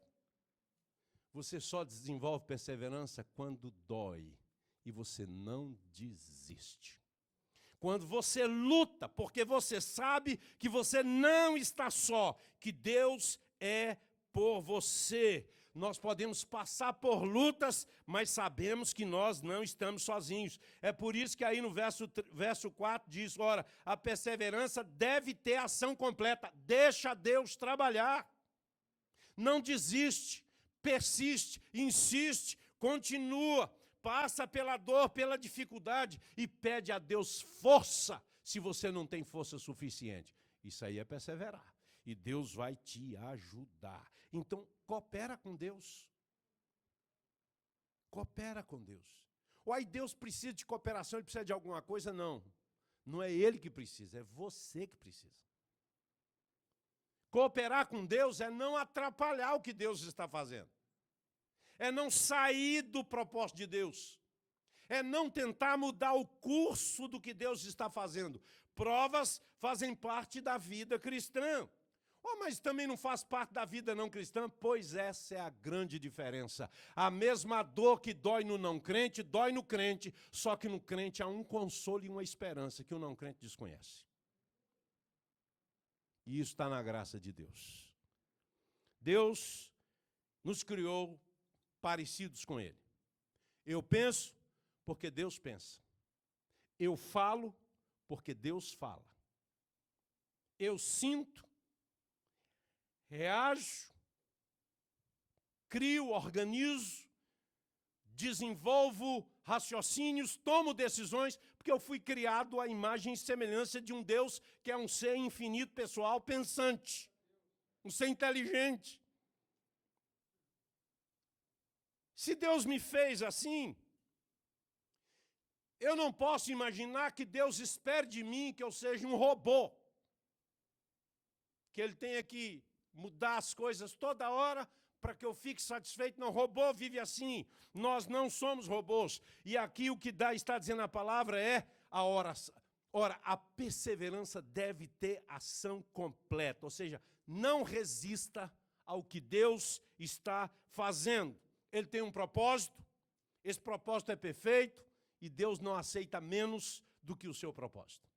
Você só desenvolve perseverança quando dói e você não desiste. Quando você luta, porque você sabe que você não está só, que Deus é por você. Nós podemos passar por lutas, mas sabemos que nós não estamos sozinhos. É por isso que aí no verso 4 diz, ora, a perseverança deve ter ação completa. Deixa Deus trabalhar. Não desiste, persiste, insiste, continua. Passa pela dor, pela dificuldade e pede a Deus força, se você não tem força suficiente. Isso aí é perseverar. E Deus vai te ajudar. Então, coopera com Deus. Coopera com Deus. Uai, Deus precisa de cooperação, ele precisa de alguma coisa? Não. Não é ele que precisa, é você que precisa. Cooperar com Deus é não atrapalhar o que Deus está fazendo. É não sair do propósito de Deus. É não tentar mudar o curso do que Deus está fazendo. Provas fazem parte da vida cristã. Oh, mas também não faz parte da vida não cristã? Pois essa é a grande diferença. A mesma dor que dói no não crente, dói no crente, só que no crente há um consolo e uma esperança que o não crente desconhece. E isso está na graça de Deus. Deus nos criou parecidos com Ele. Eu penso porque Deus pensa. Eu falo porque Deus fala. Eu sinto, reajo, crio, organizo, desenvolvo raciocínios, tomo decisões, porque eu fui criado à imagem e semelhança de um Deus que é um ser infinito, pessoal, pensante, um ser inteligente. Se Deus me fez assim, eu não posso imaginar que Deus espere de mim que eu seja um robô, que Ele tenha que mudar as coisas toda hora para que eu fique satisfeito. Não, robô vive assim. Nós não somos robôs. E aqui o que está dizendo a palavra é a oração. Ora, a perseverança deve ter ação completa, ou seja, não resista ao que Deus está fazendo. Ele tem um propósito, esse propósito é perfeito e Deus não aceita menos do que o seu propósito.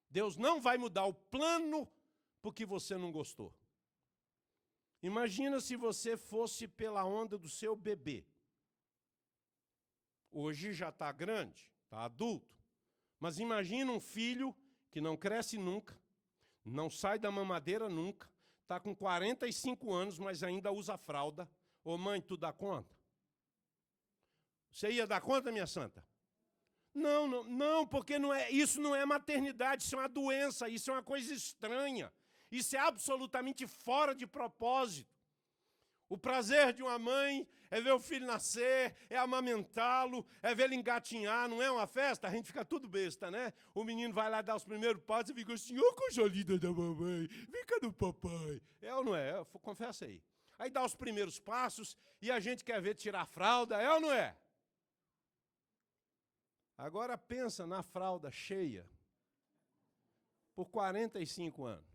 Deus não vai mudar o plano porque você não gostou. Imagina se você fosse pela onda do seu bebê. Hoje já está grande, está adulto. Mas imagina um filho que não cresce nunca, não sai da mamadeira nunca, está com 45 anos, mas ainda usa fralda. Ô mãe, tu dá conta? Você ia dar conta, minha santa? Não, porque isso não é maternidade, isso é uma doença, isso é uma coisa estranha. Isso é absolutamente fora de propósito. O prazer de uma mãe é ver o filho nascer, é amamentá-lo, é ver ele engatinhar, não é uma festa? A gente fica tudo besta, né? O menino vai lá dar os primeiros passos e fica assim, ô coisa linda da mamãe, vem cá do papai. É ou não é? Confessa aí. Aí dá os primeiros passos e a gente quer ver tirar a fralda, é ou não é? Agora pensa na fralda cheia por 45 anos.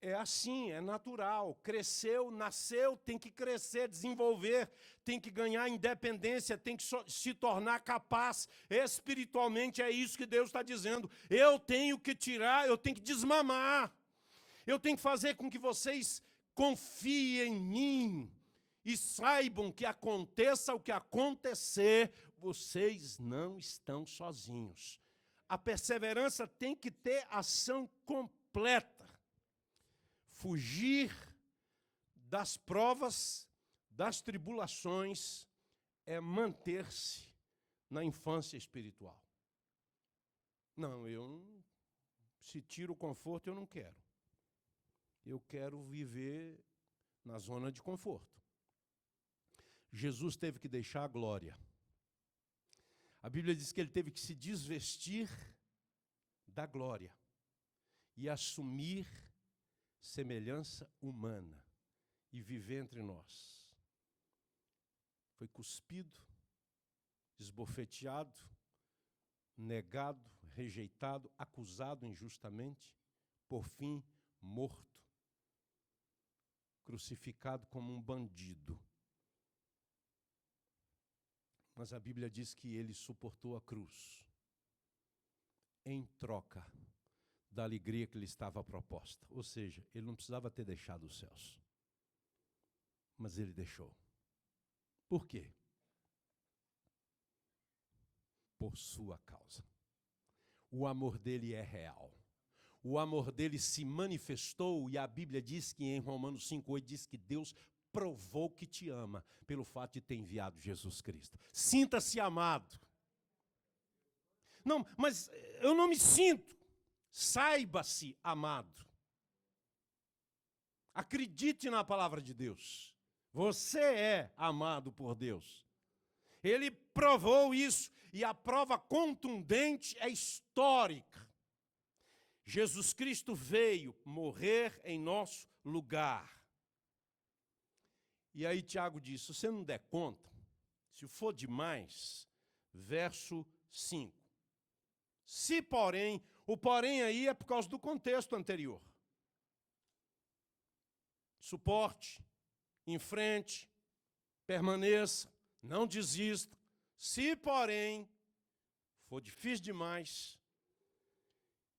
É assim, é natural. Cresceu, nasceu, tem que crescer, desenvolver, tem que ganhar independência, tem que se tornar capaz. Espiritualmente é isso que Deus está dizendo. Eu tenho que tirar, eu tenho que desmamar. Eu tenho que fazer com que vocês confiem em mim e saibam que aconteça o que acontecer, vocês não estão sozinhos. A perseverança tem que ter ação completa. Fugir das provas, das tribulações, é manter-se na infância espiritual. Não, se tiro o conforto, eu não quero. Eu quero viver na zona de conforto. Jesus teve que deixar a glória. A Bíblia diz que ele teve que se desvestir da glória e assumir semelhança humana e viver entre nós. Foi cuspido, esbofeteado, negado, rejeitado, acusado injustamente, por fim, morto, crucificado como um bandido. Mas a Bíblia diz que ele suportou a cruz em troca da alegria que lhe estava proposta. Ou seja, ele não precisava ter deixado os céus. Mas ele deixou. Por quê? Por sua causa. O amor dele é real. O amor dele se manifestou, e a Bíblia diz que em Romanos 5,8 diz que Deus provou que te ama pelo fato de ter enviado Jesus Cristo. Sinta-se amado. Não, mas eu não me sinto. Saiba-se amado. Acredite na palavra de Deus. Você é amado por Deus. Ele provou isso, e a prova contundente é histórica. Jesus Cristo veio morrer em nosso lugar. E aí Tiago diz, se você não der conta, se for demais, verso 5. Se porém, o porém aí é por causa do contexto anterior. Suporte, enfrente, permaneça, não desista. Se porém for difícil demais,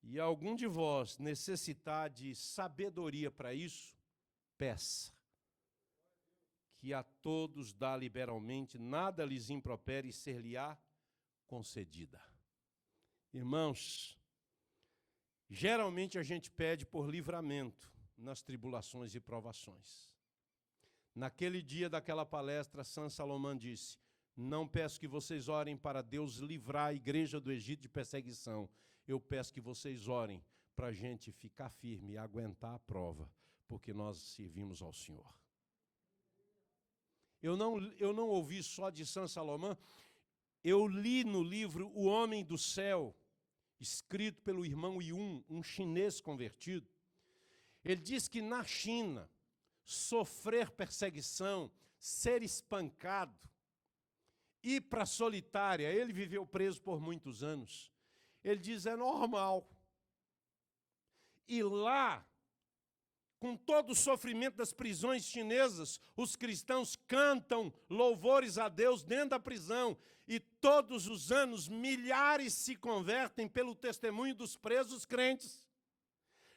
e algum de vós necessitar de sabedoria para isso, peça. Que a todos dá liberalmente, nada lhes impropere, ser-lhe-á concedida. Irmãos, geralmente a gente pede por livramento nas tribulações e provações. Naquele dia daquela palestra, São Salomão disse, não peço que vocês orem para Deus livrar a igreja do Egito de perseguição. Eu peço que vocês orem para a gente ficar firme e aguentar a prova, porque nós servimos ao Senhor. Eu não ouvi só de São Salomão, eu li no livro O Homem do Céu, escrito pelo irmão Yun, um chinês convertido. Ele diz que na China, sofrer perseguição, ser espancado, ir para a solitária, ele viveu preso por muitos anos, ele diz, é normal. E lá, com todo o sofrimento das prisões chinesas, os cristãos cantam louvores a Deus dentro da prisão. E todos os anos, milhares se convertem pelo testemunho dos presos crentes.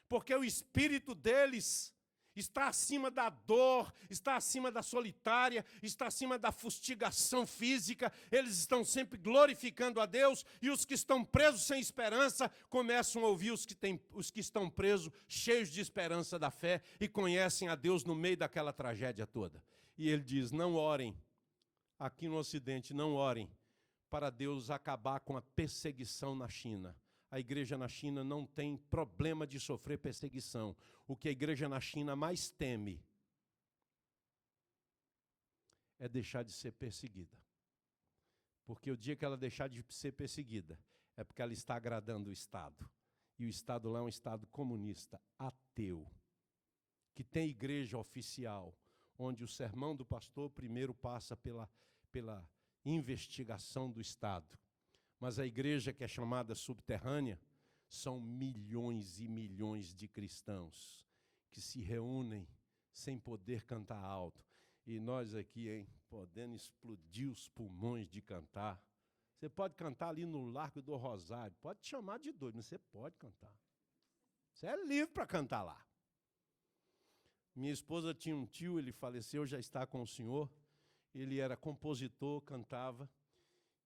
Porque o espírito deles está acima da dor, está acima da solitária, está acima da fustigação física. Eles estão sempre glorificando a Deus, e os que estão presos sem esperança começam a ouvir os que estão presos cheios de esperança da fé e conhecem a Deus no meio daquela tragédia toda. E ele diz, não orem, aqui no Ocidente, não orem para Deus acabar com a perseguição na China. A igreja na China não tem problema de sofrer perseguição. O que a igreja na China mais teme é deixar de ser perseguida. Porque o dia que ela deixar de ser perseguida, é porque ela está agradando o Estado. E o Estado lá é um Estado comunista, ateu, que tem igreja oficial, onde o sermão do pastor primeiro passa pela investigação do Estado. Mas a igreja, que é chamada subterrânea, são milhões e milhões de cristãos que se reúnem sem poder cantar alto. E nós aqui, hein, podendo explodir os pulmões de cantar. Você pode cantar ali no Largo do Rosário, pode te chamar de doido, mas você pode cantar. Você é livre para cantar lá. Minha esposa tinha um tio, ele faleceu, já está com o Senhor. Ele era compositor, cantava,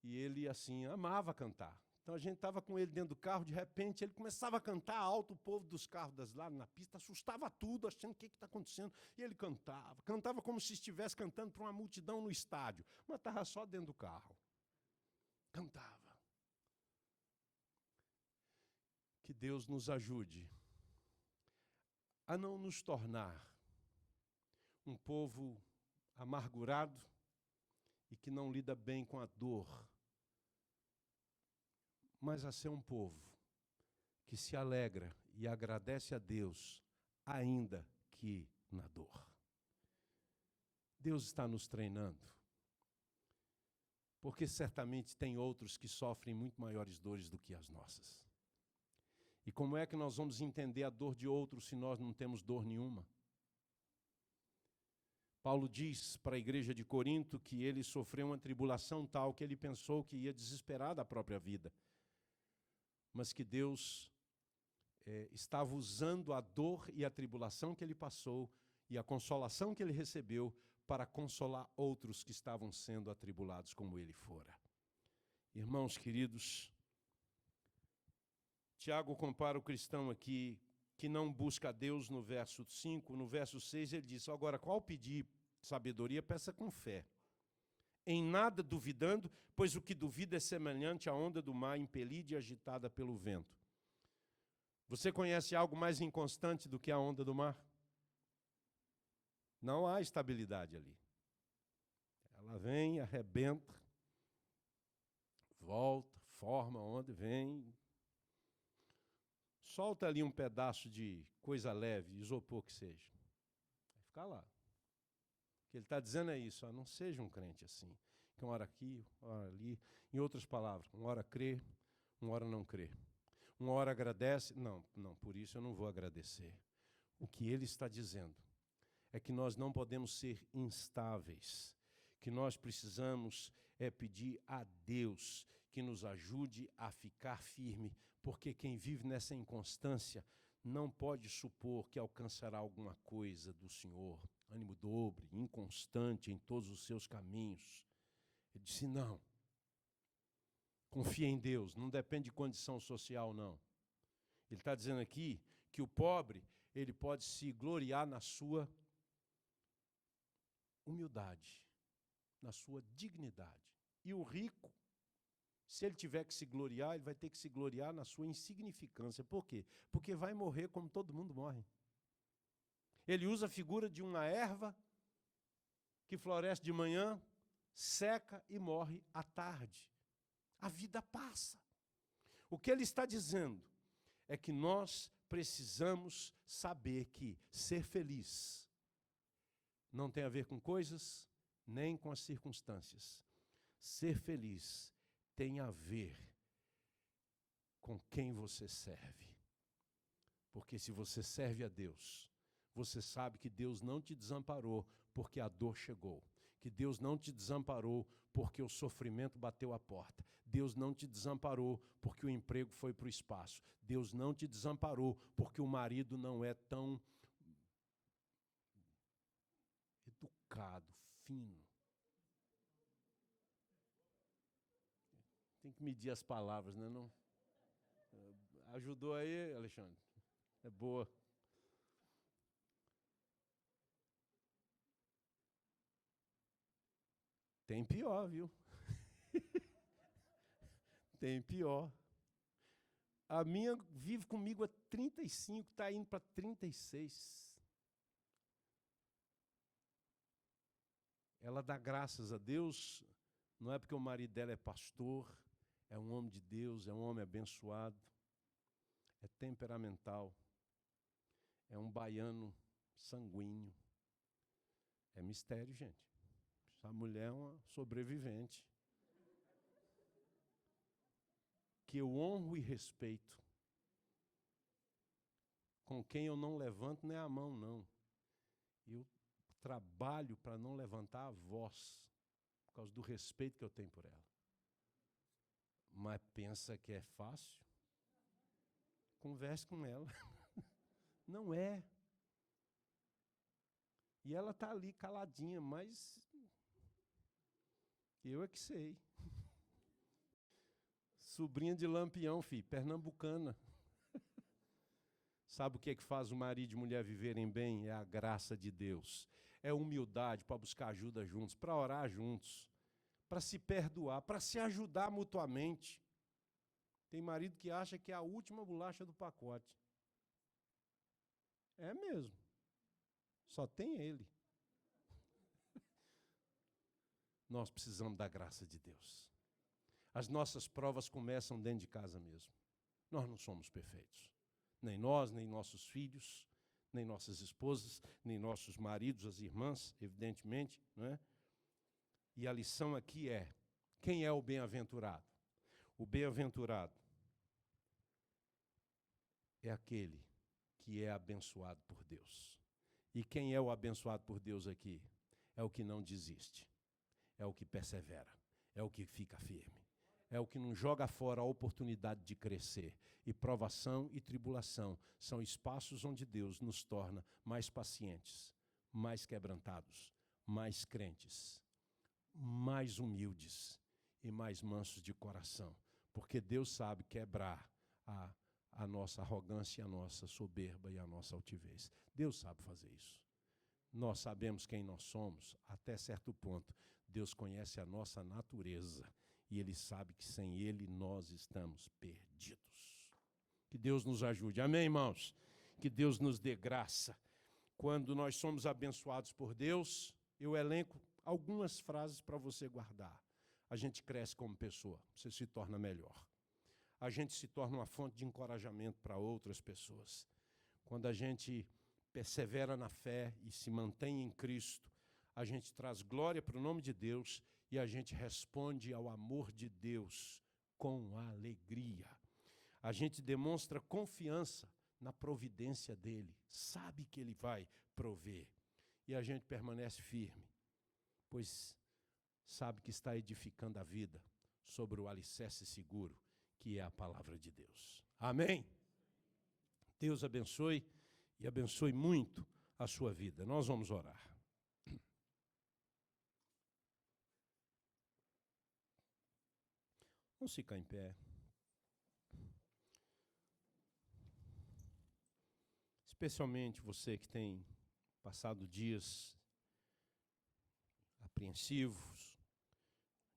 e ele, assim, amava cantar. Então a gente estava com ele dentro do carro, de repente ele começava a cantar alto, o povo dos carros lá na pista assustava tudo, achando o que está acontecendo. E ele cantava como se estivesse cantando para uma multidão no estádio, mas estava só dentro do carro. Cantava. Que Deus nos ajude a não nos tornar um povo amargurado e que não lida bem com a dor, mas a ser um povo que se alegra e agradece a Deus, ainda que na dor. Deus está nos treinando, porque certamente tem outros que sofrem muito maiores dores do que as nossas. E como é que nós vamos entender a dor de outros se nós não temos dor nenhuma? Paulo diz para a igreja de Corinto que ele sofreu uma tribulação tal que ele pensou que ia desesperar da própria vida. Mas que Deus estava usando a dor e a tribulação que ele passou e a consolação que ele recebeu para consolar outros que estavam sendo atribulados como ele fora. Irmãos queridos, Tiago compara o cristão aqui que não busca a Deus no verso 5, no verso 6 ele diz, agora, qual pedir sabedoria, peça com fé. Em nada duvidando, pois o que duvida é semelhante à onda do mar, impelida e agitada pelo vento. Você conhece algo mais inconstante do que a onda do mar? Não há estabilidade ali. Ela vem, arrebenta, volta, forma onda, vem. Solta ali um pedaço de coisa leve, isopor que seja. Vai ficar lá. O que ele está dizendo é isso, não seja um crente assim. Que uma hora aqui, uma hora ali. Em outras palavras, uma hora crê, uma hora não crê. Uma hora agradece, não, por isso eu não vou agradecer. O que ele está dizendo é que nós não podemos ser instáveis, que nós precisamos pedir a Deus que nos ajude a ficar firme, porque quem vive nessa inconstância não pode supor que alcançará alguma coisa do Senhor. Ânimo dobre, inconstante em todos os seus caminhos. Ele disse, não. Confia em Deus, não depende de condição social, não. Ele está dizendo aqui que o pobre, ele pode se gloriar na sua humildade, na sua dignidade. E o rico, se ele tiver que se gloriar, ele vai ter que se gloriar na sua insignificância. Por quê? Porque vai morrer como todo mundo morre. Ele usa a figura de uma erva que floresce de manhã, seca e morre à tarde. A vida passa. O que ele está dizendo é que nós precisamos saber que ser feliz não tem a ver com coisas, nem com as circunstâncias. Ser feliz tem a ver com quem você serve. Porque se você serve a Deus, você sabe que Deus não te desamparou porque a dor chegou. Que Deus não te desamparou porque o sofrimento bateu a porta. Deus não te desamparou porque o emprego foi para o espaço. Deus não te desamparou porque o marido não é tão educado, fino. Tem que medir as palavras, né? Não? Ajudou aí, Alexandre? É boa. Tem pior, viu? Tem pior. A minha vive comigo há 35, está indo para 36. Ela dá graças a Deus, não é porque o marido dela é pastor, é um homem de Deus, é um homem abençoado, é temperamental, é um baiano sanguíneo. É mistério, gente. Essa mulher é uma sobrevivente. que eu honro e respeito. Com quem eu não levanto nem a mão, não. Eu trabalho para não levantar a voz, por causa do respeito que eu tenho por ela. Mas pensa que é fácil? Converse com ela. Não é. E ela está ali caladinha, mas eu é que sei. Sobrinha de Lampião, filho, pernambucana. Sabe o que é que faz o marido e mulher viverem bem? É a graça de Deus. É humildade para buscar ajuda juntos, para orar juntos, para se perdoar, para se ajudar mutuamente. Tem marido que acha que é a última bolacha do pacote. É mesmo. Só tem ele. Nós precisamos da graça de Deus. As nossas provas começam dentro de casa mesmo. Nós não somos perfeitos. Nem nós, nem nossos filhos, nem nossas esposas, nem nossos maridos, as irmãs, evidentemente, não é? E a lição aqui é: quem é o bem-aventurado? O bem-aventurado é aquele que é abençoado por Deus. E quem é o abençoado por Deus aqui? É o que não desiste, é o que persevera, é o que fica firme, é o que não joga fora a oportunidade de crescer. E provação e tribulação são espaços onde Deus nos torna mais pacientes, mais quebrantados, mais crentes, mais humildes e mais mansos de coração. Porque Deus sabe quebrar a nossa arrogância, a nossa soberba e a nossa altivez. Deus sabe fazer isso. Nós sabemos quem nós somos até certo ponto. Deus conhece a nossa natureza e Ele sabe que sem Ele nós estamos perdidos. Que Deus nos ajude. Amém, irmãos? Que Deus nos dê graça. Quando nós somos abençoados por Deus, eu elenco algumas frases para você guardar. A gente cresce como pessoa, você se torna melhor. A gente se torna uma fonte de encorajamento para outras pessoas. Quando a gente persevera na fé e se mantém em Cristo, a gente traz glória para o nome de Deus e a gente responde ao amor de Deus com alegria. A gente demonstra confiança na providência dEle, sabe que Ele vai prover. E a gente permanece firme, pois sabe que está edificando a vida sobre o alicerce seguro, que é a palavra de Deus. Amém? Deus abençoe e abençoe muito a sua vida. Nós vamos orar. Vamos ficar em pé. Especialmente você que tem passado dias apreensivos,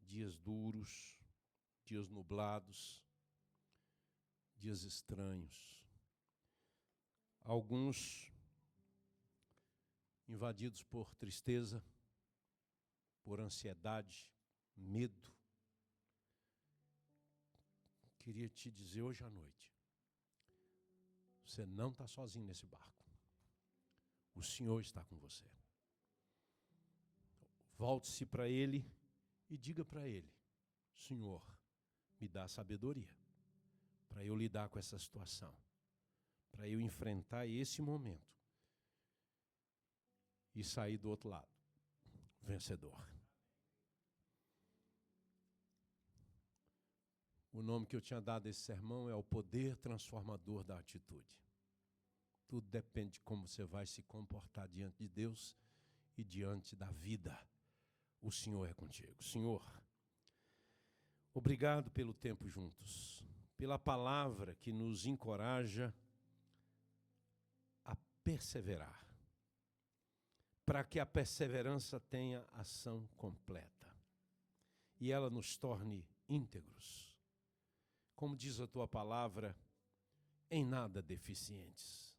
dias duros, dias nublados, dias estranhos. Alguns invadidos por tristeza, por ansiedade, medo. Queria te dizer hoje à noite, você não está sozinho nesse barco. O Senhor está com você. Volte-se para Ele e diga para Ele: Senhor, me dá sabedoria para eu lidar com essa situação, para eu enfrentar esse momento e sair do outro lado, vencedor. O nome que eu tinha dado a esse sermão é o poder transformador da atitude. Tudo depende de como você vai se comportar diante de Deus e diante da vida. O Senhor é contigo. Senhor, obrigado pelo tempo juntos, pela palavra que nos encoraja a perseverar, para que a perseverança tenha ação completa e ela nos torne íntegros. Como diz a tua palavra, em nada deficientes.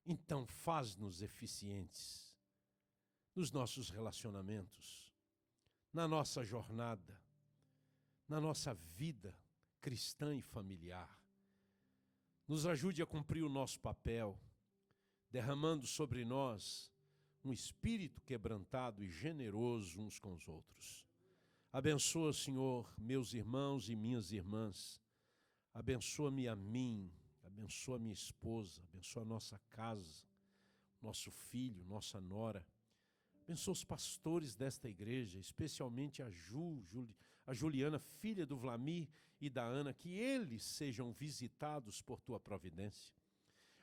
Então faz-nos eficientes nos nossos relacionamentos, na nossa jornada, na nossa vida cristã e familiar. Nos ajude a cumprir o nosso papel, derramando sobre nós um espírito quebrantado e generoso uns com os outros. Abençoa, Senhor, meus irmãos e minhas irmãs, Abençoa-me a mim, abençoa a minha esposa, abençoa a nossa casa, nosso filho, nossa nora. Abençoa os pastores desta igreja, especialmente a Juliana, filha do Vlamir e da Ana, que eles sejam visitados por tua providência.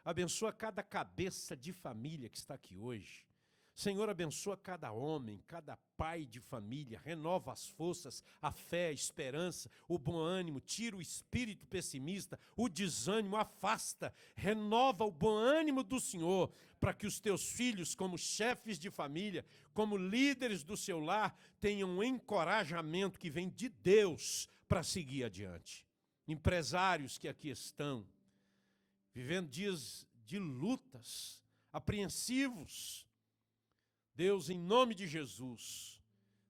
Abençoa cada cabeça de família que está aqui hoje. Senhor, abençoa cada homem, cada pai de família, renova as forças, a fé, a esperança, o bom ânimo, tira o espírito pessimista, o desânimo, afasta, renova o bom ânimo do Senhor, para que os teus filhos, como chefes de família, como líderes do seu lar, tenham um encorajamento que vem de Deus para seguir adiante. Empresários que aqui estão, vivendo dias de lutas, apreensivos, Deus, em nome de Jesus,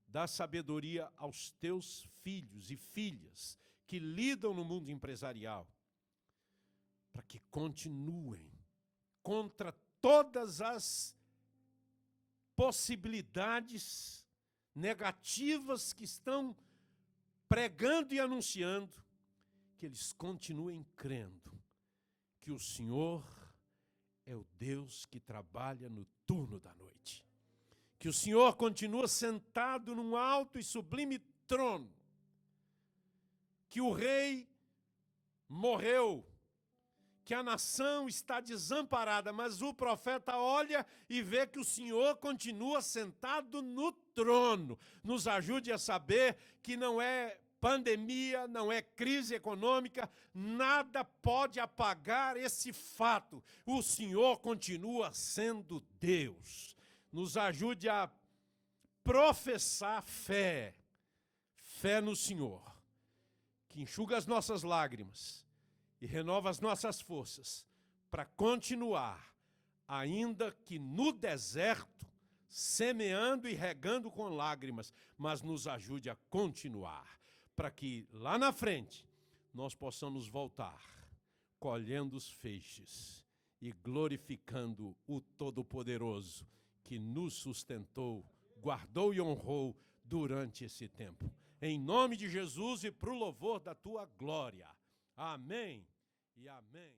dá sabedoria aos teus filhos e filhas que lidam no mundo empresarial, para que continuem contra todas as possibilidades negativas que estão pregando e anunciando, que eles continuem crendo que o Senhor é o Deus que trabalha no turno da noite. Que o Senhor continua sentado num alto e sublime trono. Que o rei morreu, que a nação está desamparada, mas o profeta olha e vê que o Senhor continua sentado no trono. Nos ajude a saber que não é pandemia, não é crise econômica, nada pode apagar esse fato. O Senhor continua sendo Deus. Nos ajude a professar fé no Senhor, que enxuga as nossas lágrimas e renova as nossas forças para continuar, ainda que no deserto, semeando e regando com lágrimas, mas nos ajude a continuar, para que lá na frente nós possamos voltar, colhendo os feixes e glorificando o Todo-Poderoso, que nos sustentou, guardou e honrou durante esse tempo. Em nome de Jesus e para o louvor da tua glória. Amém e amém.